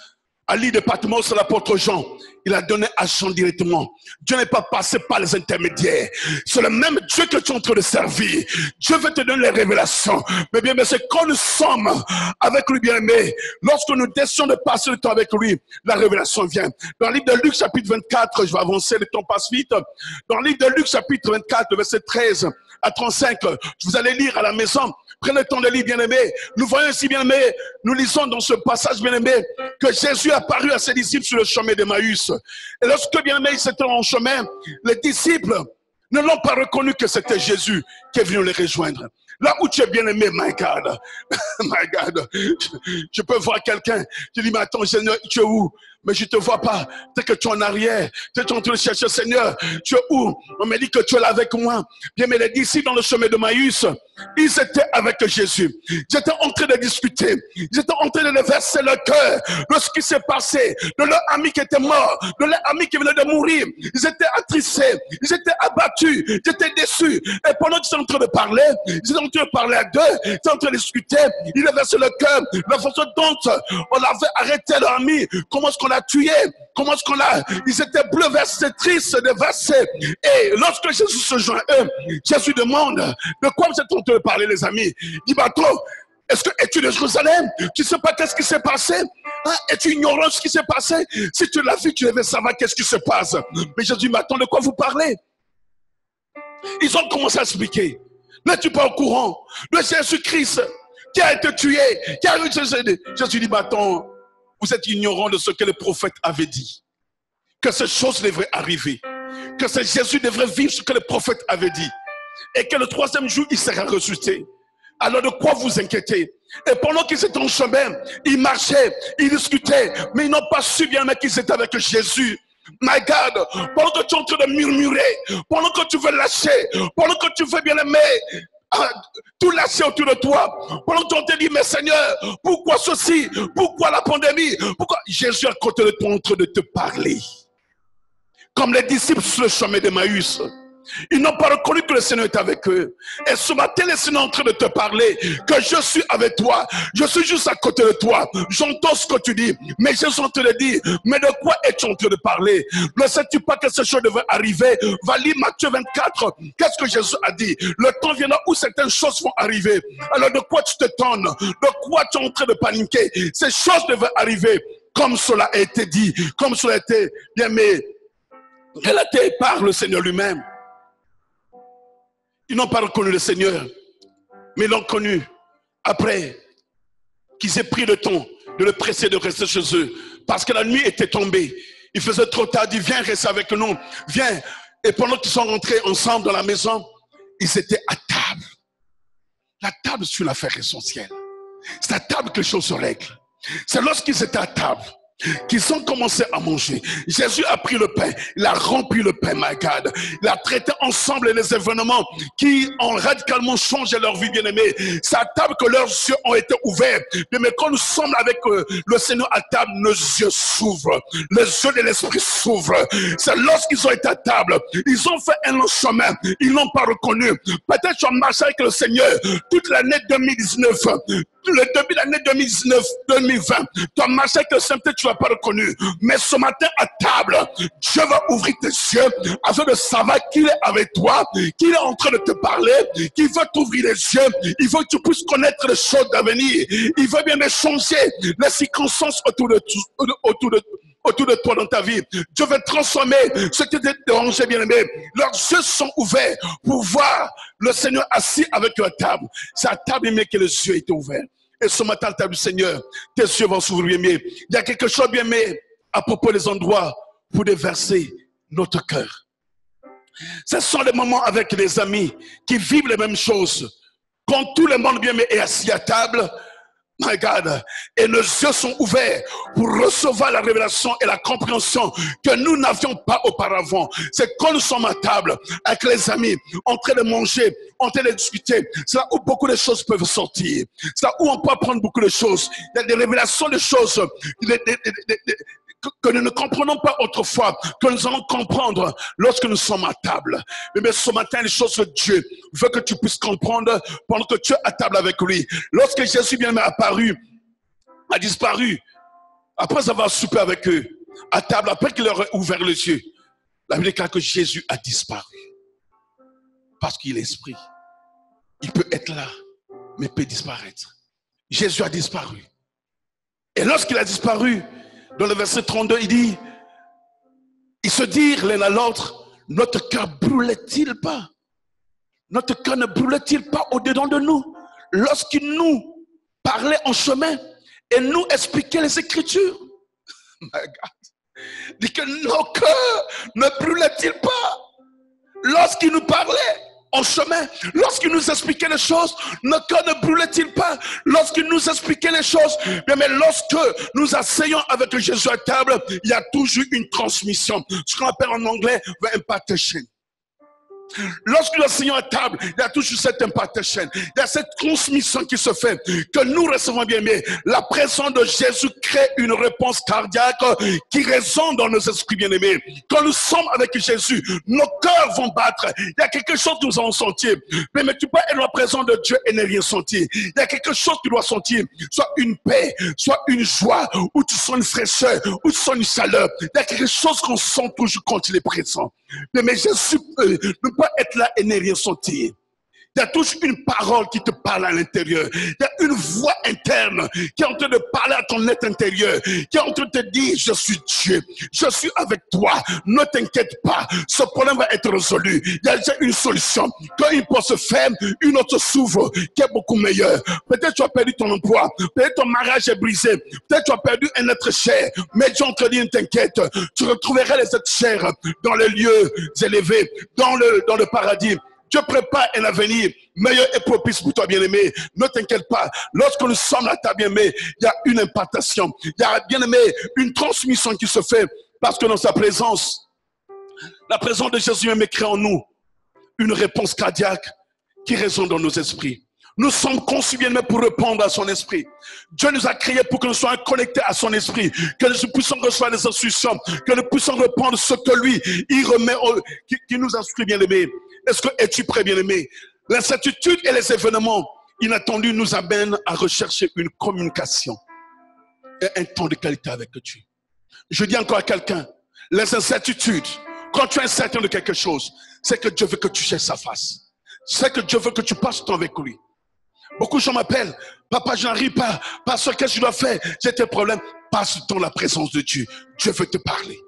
à l'île de Patmos à l'apôtre Jean, il a donné à Jean directement. Dieu n'est pas passé par les intermédiaires. C'est le même Dieu que tu es en train de servir. Dieu veut te donner les révélations. Mais bien, mais c'est quand nous sommes avec lui, bien aimé, lorsque nous décidons de passer le temps avec lui, la révélation vient. Dans le livre de Luc, chapitre 24, je vais avancer, le temps passe vite. Dans le livre de Luc, chapitre 24, verset 13 à 35, vous allez lire à la maison. Prenez le temps de lire, bien-aimé. Nous voyons ici, bien-aimé, nous lisons dans ce passage, bien-aimé, que Jésus est apparu à ses disciples sur le chemin d'Emmaüs. Et lorsque, bien-aimé, ils étaient en chemin, les disciples ne l'ont pas reconnu que c'était Jésus qui est venu les rejoindre. Là où tu es bien-aimé, my God, my God, je peux voir quelqu'un qui dit, mais attends, Seigneur, tu es où? Mais je ne te vois pas. Peut-être que tu es en arrière. Peut-être que tu es en train de chercher, Seigneur, tu es où? On m'a dit que tu es là avec moi. Bien, mais les disciples dans le chemin de Maïs, ils étaient avec Jésus. Ils étaient en train de discuter. Ils étaient en train de verser leur cœur de ce qui s'est passé, de leur ami qui était mort, de leur ami qui venait de mourir. Ils étaient attristés, ils étaient abattus, ils étaient déçus. Et pendant qu'ils étaient en train de parler, ils étaient en train de parler à deux, ils étaient en train de discuter. Ils versaient leur cœur, la façon dont on avait arrêté leur ami, comment est-ce qu'on l'a tué, comment est-ce qu'on l'a. Ils étaient bouleversés, tristes, dévastés. Et lorsque Jésus se joint à eux, Jésus demande de quoi vous êtes en train de parler, les amis. Il dit, bateau, est-ce que es-tu de Jérusalem? Tu ne sais pas qu'est-ce qui s'est passé? Hein? Es-tu ignorant de ce qui s'est passé? Si tu l'as vu, tu devais savoir qu'est-ce qui se passe. Mais Jésus dit, mais attends, de quoi vous parlez? Ils ont commencé à expliquer. N'es-tu pas au courant de Jésus-Christ qui a été tué, qui a eu Jésus dit, mais attends, vous êtes ignorant de ce que le prophète avait dit. Que ces choses devraient arriver. Que c'est Jésus devrait vivre ce que le prophète avait dit. Et que le troisième jour, il sera ressuscité. Alors de quoi vous inquiétez? Et pendant qu'ils étaient en chemin, ils marchaient, ils discutaient, mais ils n'ont pas su bien qu'ils étaient avec Jésus. My God, pendant que tu es en train de murmurer, pendant que tu veux lâcher, pendant que tu veux bien aimer, tout lâcher autour de toi, pendant que tu te dis, mais Seigneur, pourquoi ceci? Pourquoi la pandémie? Pourquoi? Jésus est à côté de toi en train de te parler. Comme les disciples sur le chemin d'Emmaüs. Ils n'ont pas reconnu que le Seigneur est avec eux. Et ce matin, le Seigneur est en train de te parler que je suis avec toi. Je suis juste à côté de toi. J'entends ce que tu dis. Mais Jésus est en train de dire, mais de quoi es-tu en train de parler? Ne sais-tu pas que ces choses devraient arriver? Va lire Matthieu 24. Qu'est-ce que Jésus a dit? Le temps viendra où certaines choses vont arriver. Alors de quoi tu te tonnes? De quoi tu es en train de paniquer? Ces choses devraient arriver comme cela a été dit, comme cela a été bien, mais relaté par le Seigneur lui-même. Ils n'ont pas reconnu le Seigneur, mais l'ont connu après qu'ils aient pris le temps de le presser de rester chez eux. Parce que la nuit était tombée. Il faisait trop tard. Il dit, viens rester avec nous. Viens. Et pendant qu'ils sont rentrés ensemble dans la maison, ils étaient à table. La table, c'est une affaire essentielle. C'est à table que les choses se règlent. C'est lorsqu'ils étaient à table qu'ils ont commencé à manger. Jésus a pris le pain, il a rempli le pain, my God. Il a traité ensemble les événements qui ont radicalement changé leur vie, bien-aimés. C'est à table que leurs yeux ont été ouverts. Mais quand nous sommes avec le Seigneur à table, nos yeux s'ouvrent. Les yeux de l'esprit s'ouvrent. C'est lorsqu'ils ont été à table, ils ont fait un long chemin, ils n'ont pas reconnu. Peut-être tu as marché avec le Seigneur toute l'année 2019. Le début de l'année 2019-2020, tu as marché avec le Seigneur, tu ne l'as pas reconnu. Mais ce matin à table, Dieu va ouvrir tes yeux afin de savoir qu'il est avec toi, qu'il est en train de te parler, qu'il veut t'ouvrir les yeux, il veut que tu puisses connaître les choses d'avenir. Il veut bien changer les circonstances autour de toi dans ta vie. Dieu veut transformer ce qui t'est dérangé, bien-aimé. Leurs yeux sont ouverts pour voir le Seigneur assis avec eux à table. C'est à table, bien-aimé, que les yeux étaient ouverts. Et ce matin, à la table du Seigneur, tes yeux vont s'ouvrir, bien-aimé. Il y a quelque chose, bien-aimé, à propos des endroits pour déverser notre cœur. Ce sont les moments avec les amis qui vivent les mêmes choses. Quand tout le monde, bien-aimé, est assis à table, my God, et nos yeux sont ouverts pour recevoir la révélation et la compréhension que nous n'avions pas auparavant. C'est quand nous sommes à table avec les amis, en train de manger, en train de discuter, c'est là où beaucoup de choses peuvent sortir. C'est là où on peut apprendre beaucoup de choses. Il y a des révélations de choses que nous ne comprenons pas autrefois, que nous allons comprendre lorsque nous sommes à table. Mais ce matin, les choses que Dieu veut que tu puisses comprendre pendant que tu es à table avec lui. Lorsque Jésus bien apparu, a disparu, après avoir soupé avec eux, à table, après qu'il leur ait ouvert les yeux, la Bible déclare que Jésus a disparu. Parce qu'il est esprit. Il peut être là, mais peut disparaître. Jésus a disparu. Et lorsqu'il a disparu, dans le verset 32, il dit, ils se dirent l'un à l'autre, notre cœur brûlait-il pas? Notre cœur ne brûlait-il pas au-dedans de nous lorsqu'il nous parlait en chemin et nous expliquait les Écritures? My God. Il dit que nos cœurs ne brûlaient-ils pas lorsqu'il nous parlait en chemin, lorsqu'il nous expliquait les choses? Nos cœurs ne brûlaient-ils pas lorsqu'il nous expliquait les choses? Mais lorsque nous asseyons avec Jésus à table, il y a toujours une transmission, ce qu'on appelle en anglais impartation. Lorsque nous asseyons à table, il y a toujours cette impartation, il y a cette transmission qui se fait, que nous recevons, bien aimés. La présence de Jésus crée une réponse cardiaque qui résonne dans nos esprits, bien aimés. Quand nous sommes avec Jésus, nos cœurs vont battre. Il y a quelque chose que nous allons sentir. Mais tu peux être dans la présence de Dieu et ne rien sentir. Il y a quelque chose que tu dois sentir, soit une paix, soit une joie, ou tu sens une fraîcheur, ou tu sens une chaleur. Il y a quelque chose qu'on sent toujours quand il est présent. Mais Jésus ne peut être là et ne rien sentir. Il y a toujours une parole qui te parle à l'intérieur. Il y a une voix interne qui est en train de parler à ton être intérieur, qui est en train de te dire, je suis Dieu, je suis avec toi, ne t'inquiète pas, ce problème va être résolu. Il y a déjà une solution. Quand une porte se ferme, une autre s'ouvre, qui est beaucoup meilleure. Peut-être tu as perdu ton emploi, peut-être ton mariage est brisé, peut-être tu as perdu un être cher, mais Dieu te dit, ne t'inquiète, tu retrouveras les êtres chers dans les lieux élevés, dans le paradis. Dieu prépare un avenir meilleur et propice pour toi, bien-aimé. Ne t'inquiète pas. Lorsque nous sommes à ta bien-aimé, il y a une impartation. Il y a, bien-aimé, une transmission qui se fait parce que dans sa présence, la présence de Jésus même crée en nous une réponse cardiaque qui résonne dans nos esprits. Nous sommes conçus, bien-aimé, pour répondre à son esprit. Dieu nous a créés pour que nous soyons connectés à son esprit, que nous puissions recevoir des instructions, que nous puissions répondre ce que lui, il remet, qui nous instruit, bien-aimé. Est-ce que es-tu prêt, bien-aimé? L'incertitude et les événements inattendus nous amènent à rechercher une communication et un temps de qualité avec Dieu. Je dis encore à quelqu'un, les incertitudes, quand tu es incertain de quelque chose, c'est que Dieu veut que tu cherches sa face. C'est que Dieu veut que tu passes du temps avec lui. Beaucoup de gens m'appellent, papa, je n'arrive pas, parce que qu'est-ce que je dois faire? J'ai tes problèmes. Passe dans la présence de Dieu. Dieu veut te parler.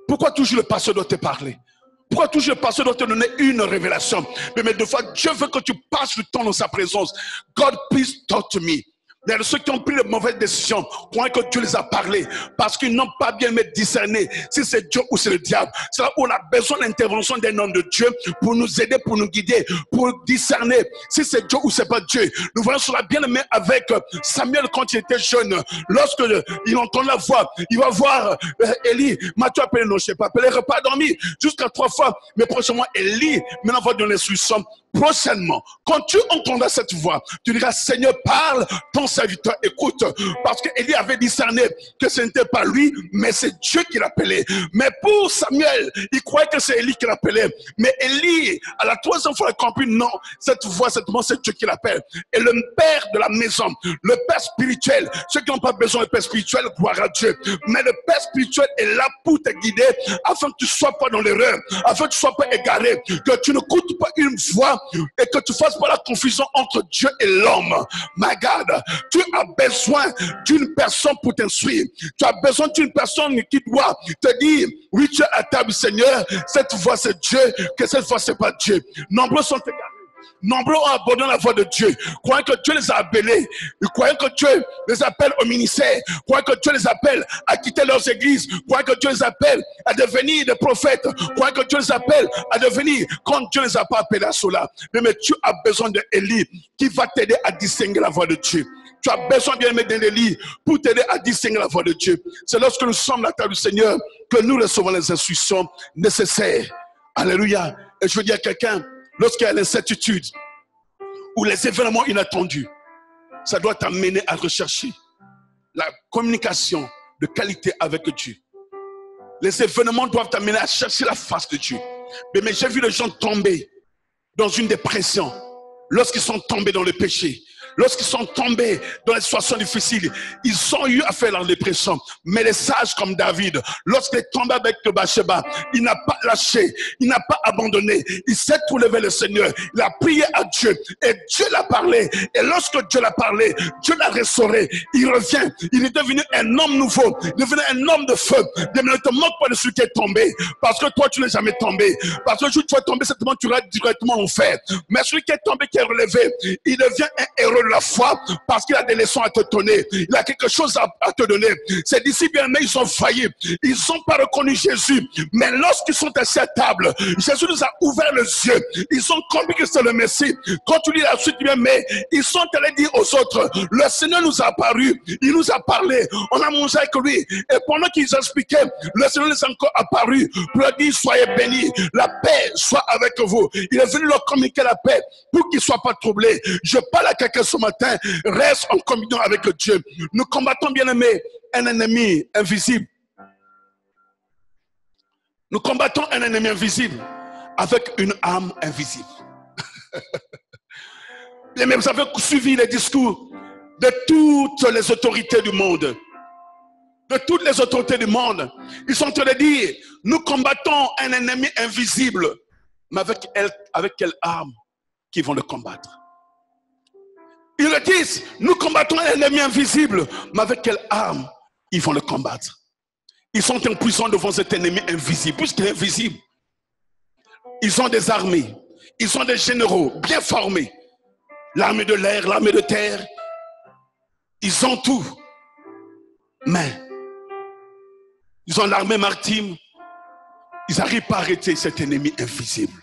Pourquoi toujours le pasteur doit te parler? Pourquoi toujours le pasteur doit te donner une révélation? Mais des fois, Dieu veut que tu passes le temps dans sa présence. God, please talk to me. Il y a ceux qui ont pris de mauvaises décisions, croyant que Dieu les a parlé, parce qu'ils n'ont pas bien discerné si c'est Dieu ou c'est le diable. C'est là où on a besoin de l'intervention d'un homme de Dieu pour nous aider, pour nous guider, pour discerner si c'est Dieu ou c'est pas Dieu. Nous voyons cela bien aimé avec Samuel quand il était jeune. Lorsque il entend la voix, il va voir Élie. Matthieu appelé, non, je sais pas, appelé, pas dormi jusqu'à 3 fois. Mais prochainement, Élie, maintenant va donner l'instruction. Prochainement, quand tu entendras cette voix, tu diras, Seigneur, parle, ton serviteur écoute. Parce que Élie avait discerné que ce n'était pas lui, mais c'est Dieu qui l'appelait. Mais pour Samuel, il croyait que c'est Élie qui l'appelait. Mais Élie, à la 3e fois, il a compris, non, cette voix, c'est Dieu qui l'appelle. Et le père de la maison, le père spirituel, ceux qui n'ont pas besoin de père spirituel, gloire à Dieu. Mais le père spirituel est là pour te guider, afin que tu ne sois pas dans l'erreur, afin que tu ne sois pas égaré, que tu n'écoutes pas une voix et que tu fasses pas la confusion entre Dieu et l'homme. My God, tu as besoin d'une personne pour t'instruire. Tu as besoin d'une personne qui doit te dire, oui, tu es à table, Seigneur, cette voix c'est Dieu, que cette fois c'est pas Dieu. Nombreux sont égarés. Nombreux ont abandonné la voix de Dieu, croyant que Dieu les a appelés, croyant que Dieu les appelle au ministère, croyant que Dieu les appelle à quitter leurs églises, croyant que Dieu les appelle à devenir des prophètes, croyant que Dieu les appelle à devenir, quand Dieu ne les a pas appelés à cela. Mais tu as besoin d'Élie qui va t'aider à distinguer la voix de Dieu. Tu as besoin bien aimé d'un Élie pour t'aider à distinguer la voix de Dieu. C'est lorsque nous sommes à la table du Seigneur que nous recevons les instructions nécessaires. Alléluia. Et je veux dire à quelqu'un, lorsqu'il y a l'incertitude ou les événements inattendus, ça doit t'amener à rechercher la communication de qualité avec Dieu. Les événements doivent t'amener à chercher la face de Dieu. Mais j'ai vu les gens tomber dans une dépression lorsqu'ils sont tombés dans le péché. Lorsqu'ils sont tombés dans les situations difficiles, ils ont eu à faire la dépression. Mais les sages comme David, lorsqu'il est tombé avec le Bathsheba, il n'a pas lâché, il n'a pas abandonné. Il s'est soulevé le Seigneur, il a prié à Dieu et Dieu l'a parlé. Et lorsque Dieu l'a parlé, Dieu l'a restauré. Il revient, il est devenu un homme nouveau, il est devenu un homme de feu. Ne te moque pas de celui qui est tombé, parce que toi tu n'es jamais tombé. Parce que le jour où tu es tombé, certainement tu iras directement en enfer. Mais celui qui est tombé, qui est relevé, il devient un héros de la foi, parce qu'il a des leçons à te donner, il a quelque chose à te donner. Ces disciples bien-aimés, ils ont failli, ils n'ont pas reconnu Jésus, mais lorsqu'ils sont assis à table, Jésus nous a ouvert les yeux, ils ont compris que c'est le Messie. Quand tu lis la suite, bien, mais ils sont allés dire aux autres, le Seigneur nous a apparu, il nous a parlé, on a mangé avec lui, et pendant qu'ils expliquaient, le Seigneur les a encore apparu pour leur dire, soyez bénis, la paix soit avec vous. Il est venu leur communiquer la paix pour qu'ils ne soient pas troublés. Je parle à quelqu'un ce matin, reste en communion avec Dieu. Nous combattons, bien aimé, un ennemi invisible. Nous combattons un ennemi invisible avec une âme invisible. Bien, mais vous avez suivi les discours de toutes les autorités du monde. De toutes les autorités du monde. Ils sont en train de dire, nous combattons un ennemi invisible. Mais avec quelle arme qu'ils vont le combattre? Ils le disent, nous combattons un ennemi invisible, mais avec quelle arme ils vont le combattre? Ils sont impuissants devant cet ennemi invisible, puisqu'il est invisible. Ils ont des armées, ils ont des généraux bien formés. L'armée de l'air, l'armée de terre, ils ont tout. Mais, ils ont l'armée maritime, ils n'arrivent pas à arrêter cet ennemi invisible.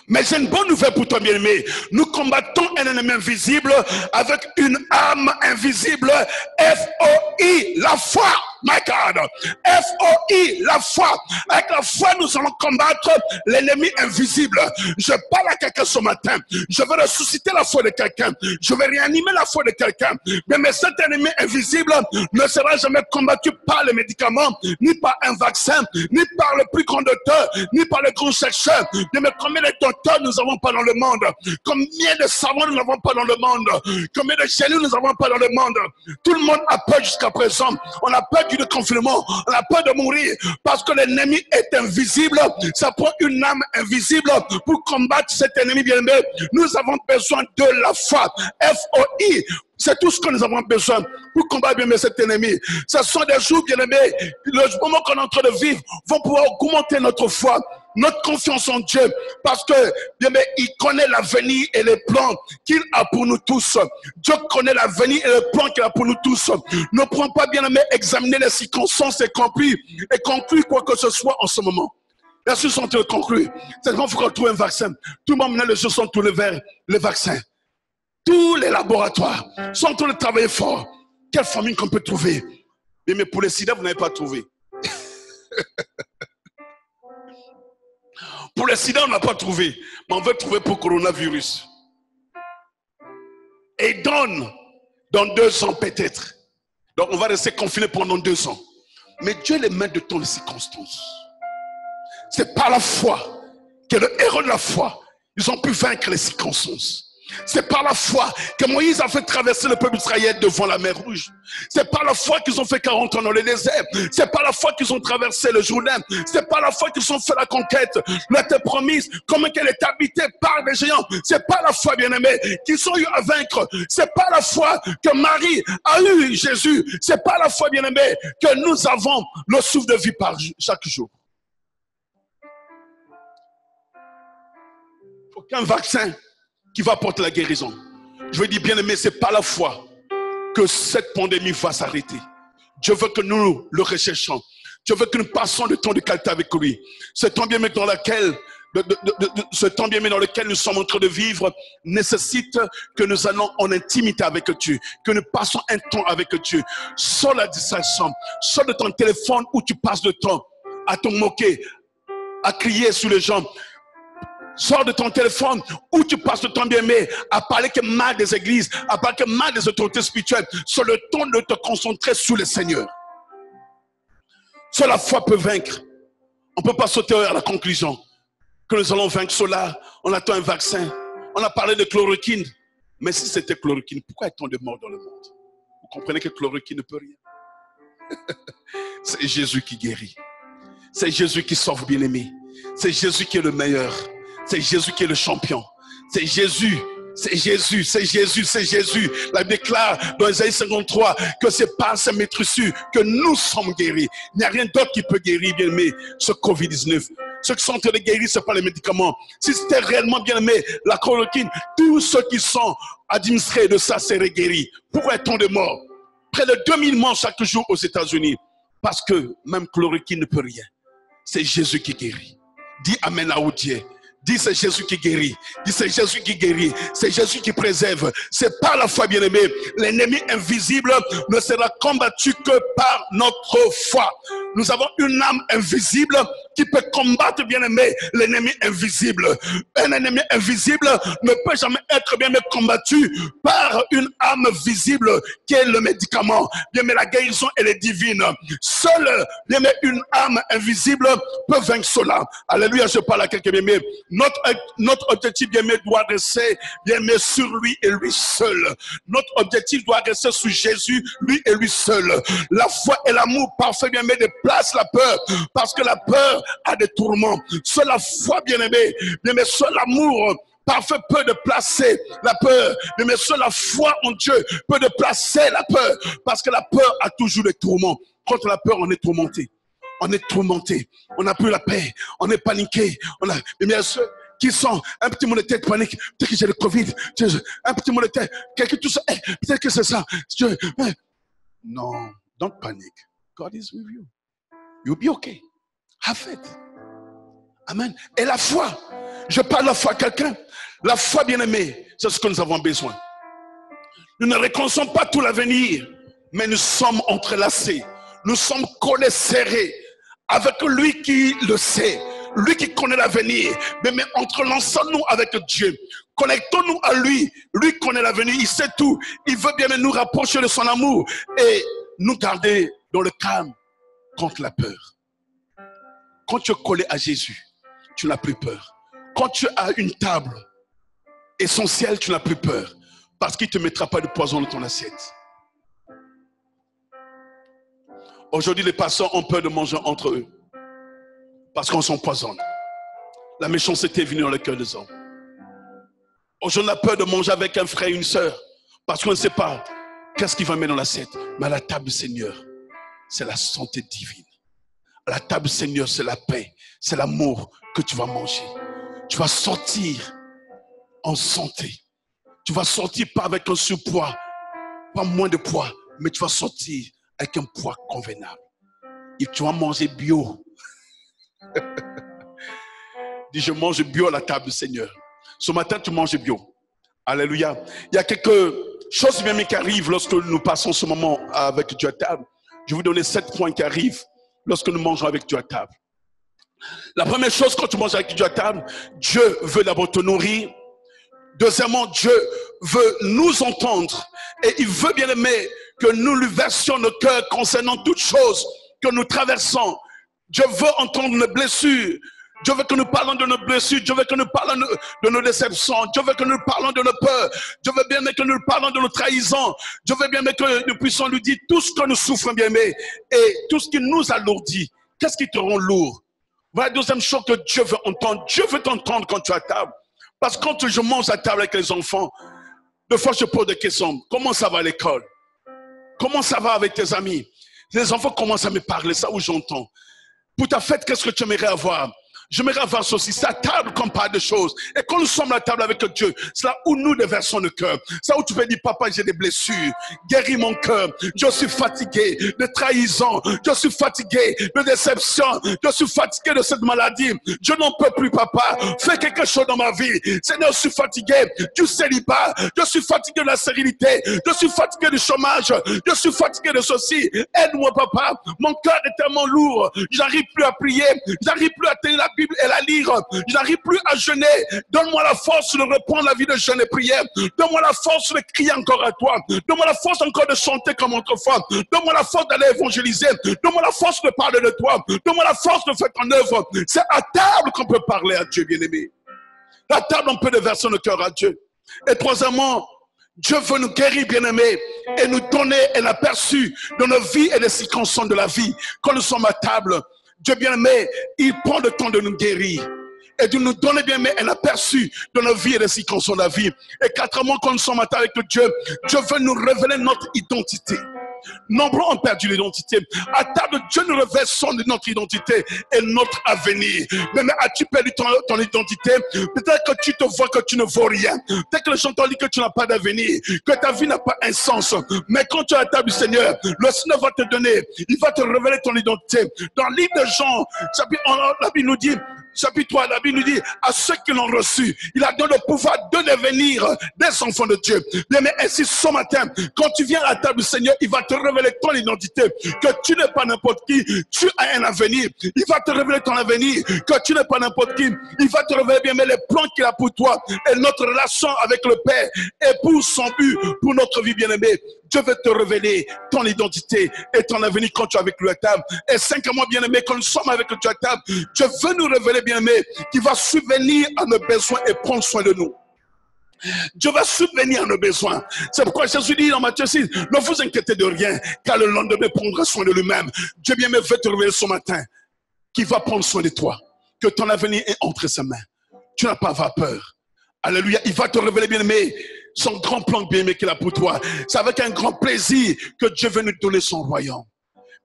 Mais j'ai une bonne nouvelle pour toi, bien-aimé. Nous combattons un ennemi invisible avec une arme invisible. F-O-I, la foi. My God. F-O-I, la foi. Avec la foi, nous allons combattre l'ennemi invisible. Je parle à quelqu'un ce matin. Je vais ressusciter la foi de quelqu'un. Je vais réanimer la foi de quelqu'un. Mais cet ennemi invisible ne sera jamais combattu par les médicaments, ni par un vaccin, ni par le plus grand docteur, ni par le grand chercheur. Mais combien de docteurs nous n'avons pas dans le monde? Combien de savants nous n'avons pas dans le monde? Combien de génies nous n'avons pas dans le monde? Tout le monde a peur jusqu'à présent. On a peur du confinement, on a peur de mourir parce que l'ennemi est invisible. Ça prend une âme invisible pour combattre cet ennemi bien-aimé. Nous avons besoin de la foi. F-O-I. C'est tout ce que nous avons besoin pour combattre bien cet ennemi. Ce sont des jours bien-aimés, le moment qu'on est en train de vivre, vont pouvoir augmenter notre foi. notre confiance en Dieu, parce que bien aimé, il connaît l'avenir et les plans qu'il a pour nous tous. Dieu connaît l'avenir et les plans qu'il a pour nous tous. Ne prends pas, bien aimé, examiner les circonstances et conclure quoi que ce soit en ce moment. Les choses sont en train de conclure. C'est qu'il faut qu'on trouve un vaccin. Tout le monde maintenant, les choses sont tournées vers le vaccin. Tous les laboratoires sont en train de travailler fort. Quelle famine qu'on peut trouver? Mais pour le sida, vous n'avez pas trouvé. Pour le sida, on n'a pas trouvé. Mais on veut trouver pour le coronavirus. Et dans 2 ans peut-être. Donc on va rester confiné pendant 2 ans. Mais Dieu est le maître de toutes les circonstances. C'est par la foi que le héros de la foi, ils ont pu vaincre les circonstances. C'est par la foi que Moïse a fait traverser le peuple d'Israël devant la mer Rouge. C'est par la foi qu'ils ont fait 40 ans dans le désert. C'est par la foi qu'ils ont traversé le Jourdain. C'est par la foi qu'ils ont fait la conquête. La terre promise, comme qu'elle est habitée par des géants. C'est par la foi, bien-aimés, qu'ils ont eu à vaincre. C'est par la foi que Marie a eu Jésus. C'est par la foi, bien-aimés, que nous avons le souffle de vie chaque jour. Aucun vaccin qui va apporter la guérison. Je veux dire, bien aimé, c'est par la foi que cette pandémie va s'arrêter. Dieu veut que nous le recherchions. Dieu veut que nous passions le temps de qualité avec lui. Ce temps bien aimé dans lequel nous sommes en train de vivre nécessite que nous allons en intimité avec Dieu, que nous passons un temps avec Dieu. Sors la distraction, sors de ton téléphone où tu passes le temps à te moquer, à crier sur les gens. Sors de ton téléphone où tu passes le temps bien aimé à parler que mal des églises, à parler que mal des autorités spirituelles. Sur le temps de te concentrer sur le Seigneur. Seule la foi peut vaincre. On ne peut pas sauter à la conclusion que nous allons vaincre cela. On attend un vaccin. On a parlé de chloroquine. Mais si c'était chloroquine, pourquoi est-on de mort dans le monde? Vous comprenez que chloroquine ne peut rien. C'est Jésus qui guérit. C'est Jésus qui sauve, bien aimé. C'est Jésus qui est le meilleur. C'est Jésus qui est le champion. C'est Jésus. C'est Jésus, c'est Jésus, c'est Jésus. La Bible déclare dans Isaïe 53 que c'est par ces maîtresses que nous sommes guéris. Il n'y a rien d'autre qui peut guérir, bien aimé, ce Covid-19. Ceux qui sont en train de guérir, ce n'est pas les médicaments. Si c'était réellement, bien aimé, la chloroquine, tous ceux qui sont administrés de ça seraient guéris. Pourquoi est-on de morts? Près de 2000 morts chaque jour aux États-Unis. Parce que même chloroquine ne peut rien. C'est Jésus qui guérit. Dis Amen là où Dieu. Dis c'est Jésus qui guérit. Dis c'est Jésus qui guérit. C'est Jésus qui préserve. C'est par la foi, bien-aimé. L'ennemi invisible ne sera combattu que par notre foi. Nous avons une âme invisible qui peut combattre, bien-aimé, l'ennemi invisible. Un ennemi invisible ne peut jamais être, bien-aimé, combattu par une âme visible qui est le médicament. Bien-aimé, la guérison, elle est divine. Seule, bien-aimé, une âme invisible peut vaincre cela. Alléluia, je parle à quelqu'un, bien-aimé. Notre objectif, bien-aimé, doit rester, bien-aimé, sur lui et lui seul. Notre objectif doit rester sur Jésus, lui et lui seul. La foi et l'amour parfait, bien-aimé, déplacent la peur, parce que la peur a des tourments. Seule la foi, bien-aimé, bien-aimé, seul l'amour parfait peut déplacer la peur. Mais seule la foi en Dieu peut déplacer la peur, parce que la peur a toujours des tourments. Contre la peur, on est tourmenté. On est tourmenté, on n'a plus la paix, on est paniqué. Mais bien ceux qui sont un petit mot de tête panique, peut-être que j'ai le Covid, un petit mot de tête, quelqu'un tout ça, peut-être que c'est ça. Non, don't panic. God is with you. You'll be okay. Have faith. Amen. Et la foi, je parle de la foi à quelqu'un. La foi, bien-aimée, c'est ce que nous avons besoin. Nous ne reconnaissons pas tout l'avenir, mais nous sommes entrelacés. Nous sommes collés serrés avec lui qui le sait, lui qui connaît l'avenir. Mais entrelaçons-nous avec Dieu. Connectons-nous à lui. Lui connaît l'avenir, il sait tout. Il veut bien nous rapprocher de son amour et nous garder dans le calme contre la peur. Quand tu es collé à Jésus, tu n'as plus peur. Quand tu as une table essentielle, tu n'as plus peur. Parce qu'il ne te mettra pas de poison dans ton assiette. Aujourd'hui, les pasteurs ont peur de manger entre eux. Parce qu'on s'empoisonne. La méchanceté est venue dans le cœur des hommes. Aujourd'hui, on a peur de manger avec un frère et une sœur. Parce qu'on ne sait pas qu'est-ce qu'il va mettre dans l'assiette. Mais à la table du Seigneur, c'est la santé divine. À la table, Seigneur, c'est la paix, c'est l'amour que tu vas manger. Tu vas sortir en santé. Tu vas sortir pas avec un surpoids, pas moins de poids, mais tu vas sortir avec un poids convenable. Et tu vas manger bio. Dis, je mange bio à la table, Seigneur. Ce matin, tu manges bio. Alléluia. Il y a quelques choses bien qui arrivent lorsque nous passons ce moment avec Dieu à table. Je vais vous donner 7 points qui arrivent lorsque nous mangeons avec Dieu à table. La première chose, quand tu manges avec Dieu à table, Dieu veut d'abord te nourrir. Deuxièmement, Dieu veut nous entendre. Et il veut, bien aimé, que nous lui versions nos cœurs concernant toutes choses que nous traversons. Dieu veut entendre nos blessures. Dieu veut que nous parlons de nos blessures. Dieu veut que nous parlons de nos déceptions. Dieu veut que nous parlons de nos peurs. Dieu veut bien aimé que nous parlons de nos trahisons. Dieu veut bien aimé que nous puissions lui dire tout ce que nous souffrons, bien aimé, et tout ce qui nous alourdit. Qu'est-ce qui te rend lourd? Voilà la deuxième chose que Dieu veut entendre. Dieu veut t'entendre quand tu es à table. Parce que quand je mange à table avec les enfants, des fois je pose des questions. Comment ça va à l'école? Comment ça va avec tes amis? Les enfants commencent à me parler, ça où j'entends. Pour ta fête, qu'est-ce que tu aimerais avoir? J'aimerais avoir ceci. C'est à table qu'on parle de choses. Et quand nous sommes à la table avec Dieu, c'est là où nous déversons le cœur. C'est là où tu peux dire, papa, j'ai des blessures. Guéris mon cœur. Je suis fatigué de trahison. Je suis fatigué de déception. Je suis fatigué de cette maladie. Je n'en peux plus, papa. Fais quelque chose dans ma vie. Seigneur, je suis fatigué du célibat. Je suis fatigué de la stérilité. Je suis fatigué du chômage. Je suis fatigué de ceci. Aide-moi, papa. Mon cœur est tellement lourd. J'arrive plus à prier. J'arrive plus à tenir la Bible et la lire. Je n'arrive plus à jeûner. Donne-moi la force de reprendre la vie de jeûne et prière. Donne-moi la force de crier encore à toi. Donne-moi la force encore de chanter comme autrefois. Donne-moi la force d'aller évangéliser. Donne-moi la force de parler de toi. Donne-moi la force de faire ton œuvre. C'est à table qu'on peut parler à Dieu, bien-aimé. À table, on peut déverser le cœur à Dieu. Et troisièmement, Dieu veut nous guérir, bien-aimés, et nous donner un aperçu de nos vies et des circonstances de la vie. Quand nous sommes à table, Dieu bien-aimé, il prend le temps de nous guérir et de nous donner bien-aimé un aperçu de nos vies et des circonstances de la vie. Et quatrièmement, quand nous sommes à table avec Dieu, Dieu veut nous révéler notre identité. Nombreux ont perdu l'identité. À table, Dieu nous révèle notre identité et notre avenir. Mais as-tu perdu ton identité? Peut-être que tu te vois que tu ne vaux rien. Peut-être que les gens t'ont dit que tu n'as pas d'avenir, que ta vie n'a pas un sens. Mais quand tu es à table du Seigneur, le Seigneur va te donner, il va te révéler ton identité. Dans le livre de Jean, la Bible nous dit, chapitre 3, la Bible nous dit, à ceux qui l'ont reçu, il a donné le pouvoir de devenir des enfants de Dieu. Mais ainsi ce matin, quand tu viens à la table du Seigneur, il va te révéler ton identité, que tu n'es pas n'importe qui, tu as un avenir. Il va te révéler ton avenir, que tu n'es pas n'importe qui. Il va te révéler bien les plans qu'il a pour toi et notre relation avec le Père et pour son but, pour notre vie bien-aimée. Dieu veut te révéler ton identité et ton avenir quand tu es avec lui à table. Et cinquièmement, bien-aimé, quand nous sommes avec Dieu à table, Dieu veut nous révéler, bien-aimé, qu'il va subvenir à nos besoins et prendre soin de nous. Dieu va subvenir à nos besoins. C'est pourquoi Jésus dit dans Matthieu 6, ne vous inquiétez de rien, car le lendemain prendra soin de lui-même. Dieu bien-aimé veut te révéler ce matin qu'il va prendre soin de toi, que ton avenir est entre ses mains. Tu n'as pas à avoir peur. Alléluia, il va te révéler, bien-aimé, son grand plan bien-aimé qu'il a pour toi. C'est avec un grand plaisir que Dieu veut nous donner son royaume.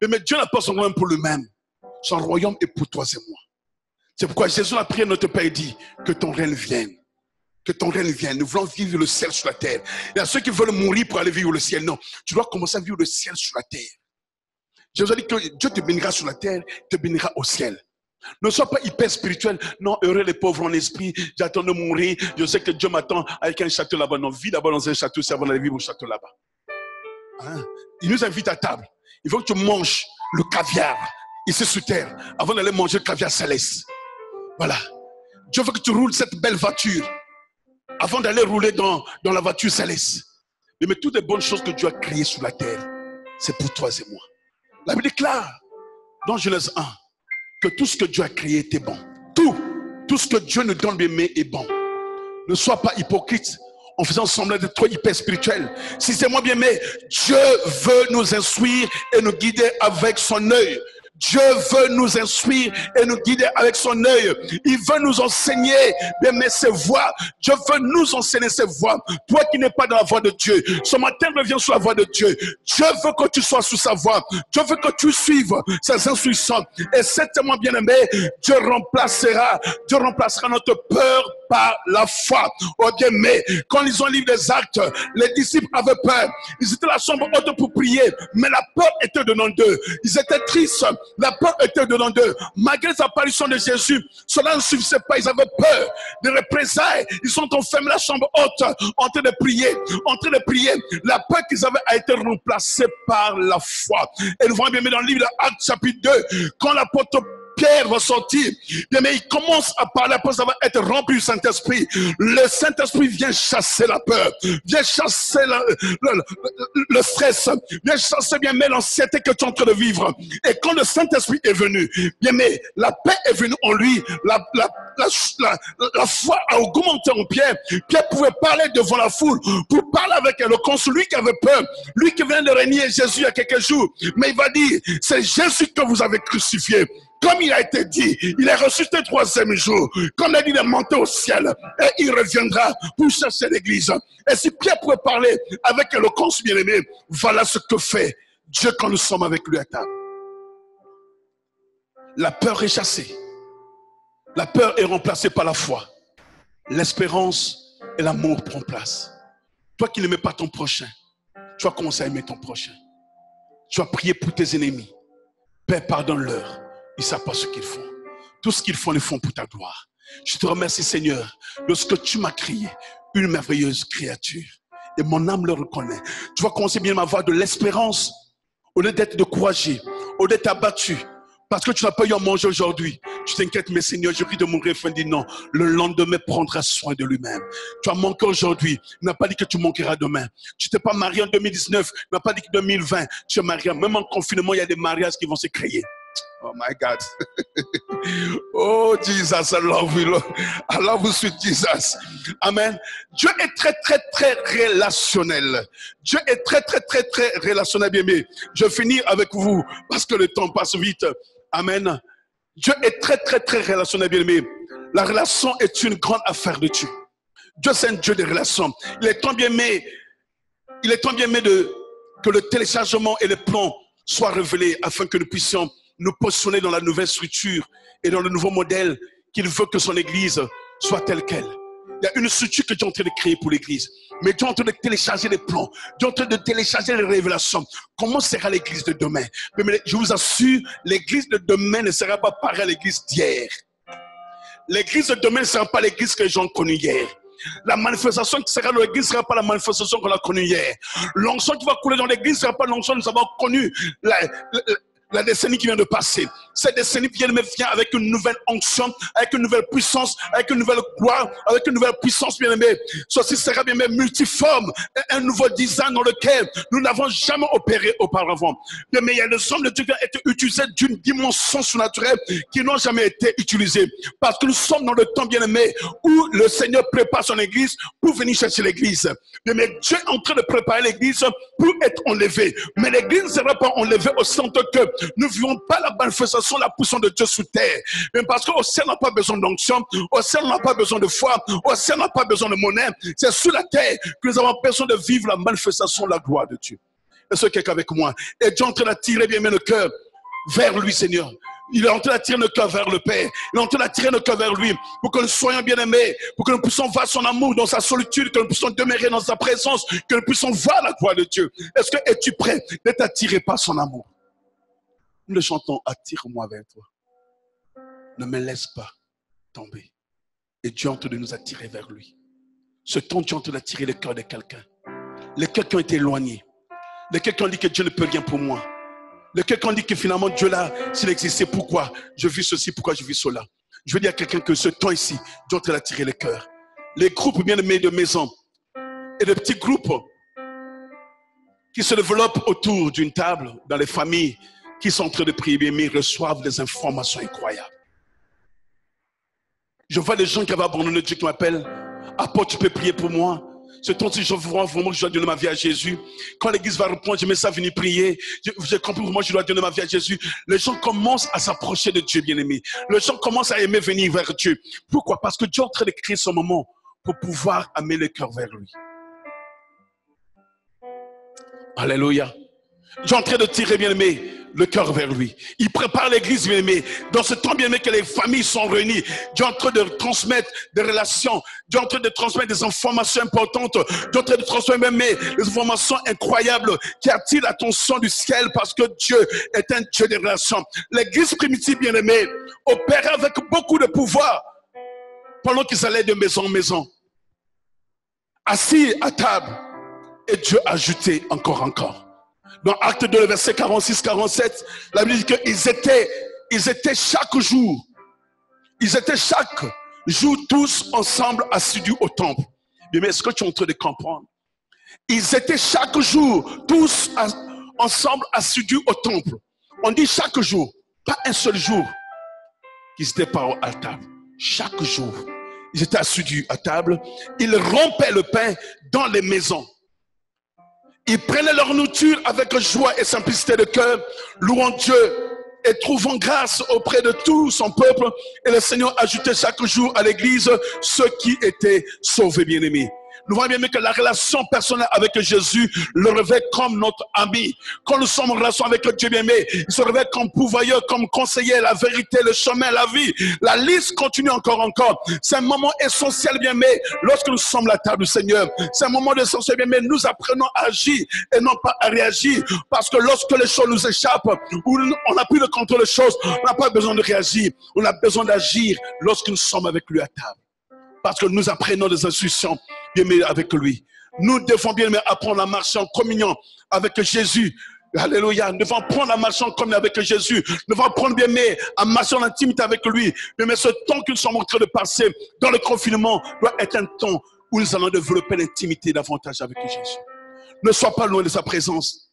Mais Dieu n'a pas son royaume pour lui-même. Son royaume est pour toi et moi. C'est pourquoi Jésus a prié notre Père et dit que ton règne vienne. Que ton règne vienne. Nous voulons vivre le ciel sur la terre. Il y a ceux qui veulent mourir pour aller vivre le ciel. Non, tu dois commencer à vivre le ciel sur la terre. Jésus a dit que Dieu te bénira sur la terre, te bénira au ciel. Ne sois pas hyper spirituel. Non, heureux les pauvres en esprit. J'attends de mourir. Je sais que Dieu m'attend avec un château là-bas. Non, vis d'abord dans un château, c'est avant d'aller vivre au château là-bas. Hein? Il nous invite à table. Il faut que tu manges le caviar ici sur terre avant d'aller manger le caviar céleste. Voilà. Dieu veut que tu roules cette belle voiture avant d'aller rouler dans la voiture céleste. Mais toutes les bonnes choses que Dieu a créées sur la terre, c'est pour toi et moi. La Bible déclare dans Genèse 1 que tout ce que Dieu a créé était bon. Tout ce que Dieu nous donne bien aimé est bon. Ne sois pas hypocrite en faisant semblant d'être trop hyper spirituel. Si c'est moi bien aimé, Dieu veut nous instruire et nous guider avec son œil. Dieu veut nous instruire et nous guider avec son œil. Il veut nous enseigner, bien mais ses voies. Dieu veut nous enseigner ses voies. Toi qui n'es pas dans la voie de Dieu, ce matin reviens sur la voie de Dieu. Dieu veut que tu sois sous sa voie. Dieu veut que tu suives ses instructions. Et certainement, bien aimé, Dieu remplacera notre peur par la foi. Oh bien, mais quand ils ont lu les actes, les disciples avaient peur. Ils étaient à la chambre haute pour prier, mais la peur était dedans d'eux. Ils étaient tristes, la peur était dedans d'eux. Malgré les apparitions de Jésus, cela ne suffisait pas. Ils avaient peur de représailles. Ils sont enfermés à la chambre haute, en train de prier, La peur qu'ils avaient a été remplacée par la foi. Et nous voyons bien dans le livre d'Actes chapitre 2, quand l'apôtre Pierre va sortir, bien, mais il commence à parler après avoir été rempli du Saint-Esprit. Le Saint-Esprit vient chasser la peur, vient chasser le stress, vient chasser bien mais l'anxiété que tu es en train de vivre. Et quand le Saint-Esprit est venu, bien mais la paix est venue en lui, la foi a augmenté en Pierre. Pierre pouvait parler devant la foule, pour parler avec éloquence, lui qui avait peur, lui qui vient de régner Jésus il y a quelques jours. Mais il va dire, c'est Jésus que vous avez crucifié. Comme il a été dit, il est ressuscité le 3e jour. Comme il a dit, il est monté au ciel. Et il reviendra pour chercher l'église. Et si Pierre pouvait parler avec éloquence, bien-aimé, voilà ce que fait Dieu quand nous sommes avec lui à table. La peur est chassée. La peur est remplacée par la foi. L'espérance et l'amour prennent place. Toi qui n'aimais pas ton prochain, tu vas commencer à aimer ton prochain. Tu vas prier pour tes ennemis. Père, pardonne-leur. Ils ne savent pas ce qu'ils font. Tout ce qu'ils font, ils le font pour ta gloire. Je te remercie, Seigneur, de ce que tu m'as créé, une merveilleuse créature. Et mon âme le reconnaît. Tu vas commencer bien à avoir de l'espérance, au lieu d'être découragé, au lieu d'être abattu, parce que tu n'as pas eu à manger aujourd'hui. Tu t'inquiètes, mais Seigneur, je prie de mourir. Fin dit non, le lendemain prendra soin de lui-même. Tu as manqué aujourd'hui, il n'a pas dit que tu manqueras demain. Tu t'es pas marié en 2019, il n'a pas dit que 2020, tu es marié. Même en confinement, il y a des mariages qui vont se créer. Oh my God. Oh Jesus, I love you, Lord. I love you, sweet Jesus. Amen. Dieu est très, très, très relationnel. Dieu est très, très, très, très relationnel, bien aimé. Je vais finir avec vous parce que le temps passe vite. Amen. Dieu est très, très, très relationnel, bien aimé. La relation est une grande affaire de Dieu. Dieu, c'est un Dieu de relations. Il est tant bien aimé que le téléchargement et le plan soient révélés afin que nous puissions nous positionner dans la nouvelle structure et dans le nouveau modèle qu'il veut que son église soit telle qu'elle. Il y a une structure que Dieu est en train de créer pour l'église. Mais Dieu est en train de télécharger les plans. Dieu est en train de télécharger les révélations. Comment sera l'église de demain? Mais je vous assure, l'église de demain ne sera pas pareille à l'église d'hier. L'église de demain ne sera pas l'église que les gens ont connue hier. La manifestation qui sera dans l'église ne sera pas la manifestation qu'on a connue hier. L'onction qui va couler dans l'église ne sera pas l'onction que nous avons connue la décennie qui vient de passer. Cette décennie vient avec une nouvelle onction, avec une nouvelle puissance, avec une nouvelle gloire, avec une nouvelle puissance, bien aimé. Ceci sera bien aimé multiforme, et un nouveau design dans lequel nous n'avons jamais opéré auparavant. Bien aimé, il y a des hommes de Dieu qui ont été utilisés d'une dimension surnaturelle qui n'ont jamais été utilisés. Parce que nous sommes dans le temps, bien aimé, où le Seigneur prépare son église pour venir chercher l'église. Bien aimé, Dieu est en train de préparer l'église pour être enlevé. Mais l'église ne sera pas enlevée au sens que nous ne vivons pas la manifestation, la puissance de Dieu sous terre. Mais parce qu'au ciel n'a pas besoin d'onction, au ciel n'a pas besoin de foi, au ciel n'a pas besoin de monnaie. C'est sur la terre que nous avons besoin de vivre la manifestation de la gloire de Dieu. Est-ce que quelqu'un avec moi? Et Dieu est en train d'attirer bien le cœur vers lui, Seigneur. Il est en train d'attirer nos cœurs vers le Père. Il est en train d'attirer nos cœurs vers lui pour que nous soyons bien-aimés, pour que nous puissions voir son amour dans sa solitude, que nous puissions demeurer dans sa présence, que nous puissions voir la gloire de Dieu. Est-ce que es-tu prêt d'être attiré par son amour? Nous le chantons, attire-moi vers toi. Ne me laisse pas tomber. Et Dieu est en train de nous attirer vers lui. Ce temps, Dieu est en train d'attirer le cœur de quelqu'un. Les cœurs qui ont été éloignés. Les cœurs qui ont dit que Dieu ne peut rien pour moi. Les cœurs qui ont dit que finalement Dieu là, s'il existait, pourquoi je vis ceci, pourquoi je vis cela. Je veux dire à quelqu'un que ce temps ici, Dieu est en train d'attirer les cœurs. Les groupes bien aimés de maison et de petits groupes qui se développent autour d'une table dans les familles qui sont en train de prier, bien aimés, reçoivent des informations incroyables. Je vois des gens qui avaient abandonné Dieu qui m'appellent. Apôtre, tu peux prier pour moi? Ce temps-ci, je vois vraiment que je dois donner ma vie à Jésus. Quand l'église va reprendre, je mets ça, venir prier. J'ai compris que moi, je dois donner ma vie à Jésus. Les gens commencent à s'approcher de Dieu, bien-aimé. Les gens commencent à aimer venir vers Dieu. Pourquoi? Parce que Dieu est en train de créer ce moment pour pouvoir amener le cœur vers lui. Alléluia. Dieu est en train de tirer, bien-aimé, le cœur vers lui. Il prépare l'église, bien-aimé. Dans ce temps, bien-aimé, que les familles sont réunies, Dieu est en train de transmettre des relations. Dieu est en train de transmettre des informations importantes. Dieu est en train de transmettre, bien-aimé, des informations incroyables qui attirent l'attention du ciel parce que Dieu est un Dieu de relations. L'église primitive, bien-aimé, opérait avec beaucoup de pouvoir pendant qu'ils allaient de maison en maison. Assis à table, et Dieu ajoutait encore. Dans Acte 2, le verset 46-47, la Bible dit qu'ils étaient chaque jour tous ensemble assidus au temple. Mais est-ce que tu es en train de comprendre? Ils étaient chaque jour tous ensemble assidus au temple. On dit chaque jour, pas un seul jour qu'ils n'étaient pas à table. Chaque jour, ils étaient assidus à table. Ils rompaient le pain dans les maisons. Ils prenaient leur nourriture avec joie et simplicité de cœur, louant Dieu et trouvant grâce auprès de tout son peuple. Et le Seigneur ajoutait chaque jour à l'église ceux qui étaient sauvés, bien-aimés. Nous voyons bien que la relation personnelle avec Jésus le révèle comme notre ami. Quand nous sommes en relation avec Dieu bien-aimé, il se révèle comme pourvoyeur, comme conseiller, la vérité, le chemin, la vie. La liste continue encore. C'est un moment essentiel bien-aimé lorsque nous sommes à la table du Seigneur. C'est un moment essentiel bien-aimé. Nous apprenons à agir et non pas à réagir. Parce que lorsque les choses nous échappent, ou on n'a plus le contrôle des choses, on n'a pas besoin de réagir. On a besoin d'agir lorsque nous sommes avec lui à table. Parce que nous apprenons des instructions bien-aimés avec lui. Nous devons bien-aimés apprendre à marcher en communion avec Jésus. Alléluia. Nous devons apprendre à marcher en communion avec Jésus. Nous devons apprendre bien-aimés à marcher en intimité avec lui. Mais ce temps que nous sommes en train de passer dans le confinement doit être un temps où nous allons développer l'intimité davantage avec Jésus. Ne sois pas loin de sa présence.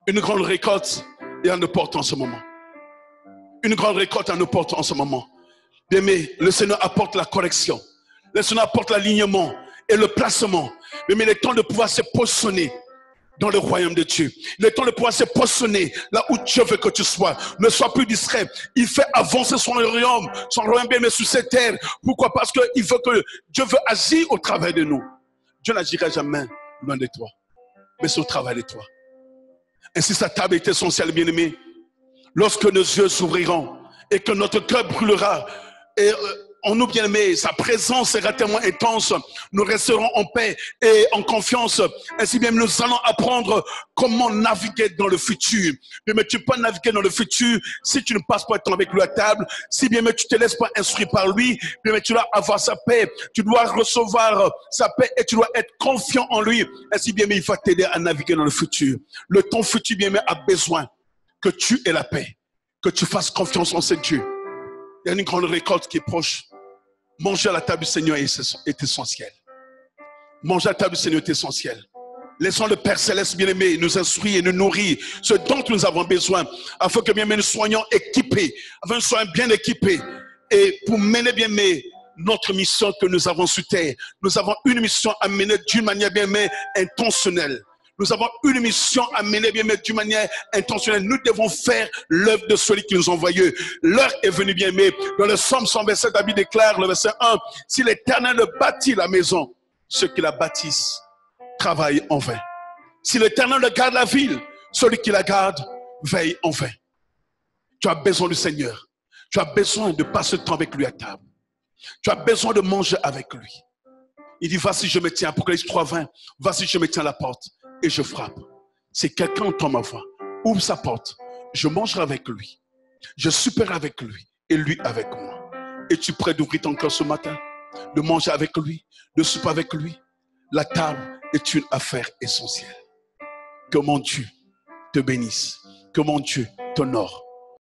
Une grande récolte est à nos portes en ce moment. Une grande récolte à nos portes en ce moment. Bien-aimé, le Seigneur apporte la correction. Le Seigneur apporte l'alignement et le placement. Mais il est temps de pouvoir se positionner dans le royaume de Dieu. Il est temps de pouvoir se positionner là où Dieu veut que tu sois. Ne sois plus distrait. Il fait avancer son royaume bien-aimé sur cette terre. Pourquoi? Parce qu'il veut que Dieu veut agir au travers de nous. Dieu n'agira jamais loin de toi, mais c'est au travers de toi. Ainsi, sa table est essentielle, bien-aimé. Lorsque nos yeux s'ouvriront et que notre cœur brûlera, et en nous bien-aimés, sa présence sera tellement intense, nous resterons en paix et en confiance. Ainsi bien, nous allons apprendre comment naviguer dans le futur. Mais tu peux pas naviguer dans le futur si tu ne passes pas de temps avec lui à table, si bien mais tu te laisses pas instruire par lui, bien mais tu dois avoir sa paix, tu dois recevoir sa paix et tu dois être confiant en lui. Ainsi bien mais il va t'aider à naviguer dans le futur. Le temps futur bien mais a besoin que tu aies la paix, que tu fasses confiance en ce Dieu. Il y a une grande récolte qui est proche. Manger à la table du Seigneur est essentiel. Manger à la table du Seigneur est essentiel. Laissons le Père Céleste bien-aimé nous instruire et nous nourrir ce dont nous avons besoin, afin que bien-aimé nous soyons équipés, afin que nous soyons bien équipés. Et pour mener bien-aimé notre mission que nous avons sur terre, nous avons une mission à mener d'une manière bien-aimé intentionnelle. Nous avons une mission à mener bien d'une manière intentionnelle. Nous devons faire l'œuvre de celui qui nous a envoyés. L'heure est venue bien aimé. Dans le Psaume 127, David déclare, le verset 1, si l'Éternel bâtit la maison, ceux qui la bâtissent travaillent en vain. Si l'Éternel garde la ville, celui qui la garde veille en vain. Tu as besoin du Seigneur. Tu as besoin de passer le temps avec lui à table. Tu as besoin de manger avec lui. Il dit, voici je me tiens, Apocalypse 3:20, voici je me tiens à la porte et je frappe. Si quelqu'un entend ma voix, ouvre sa porte, je mangerai avec lui, je souperai avec lui et lui avec moi. Es-tu prêt d'ouvrir ton cœur ce matin, de manger avec lui, de souper avec lui? La table est une affaire essentielle. Que mon Dieu te bénisse, que mon Dieu t'honore.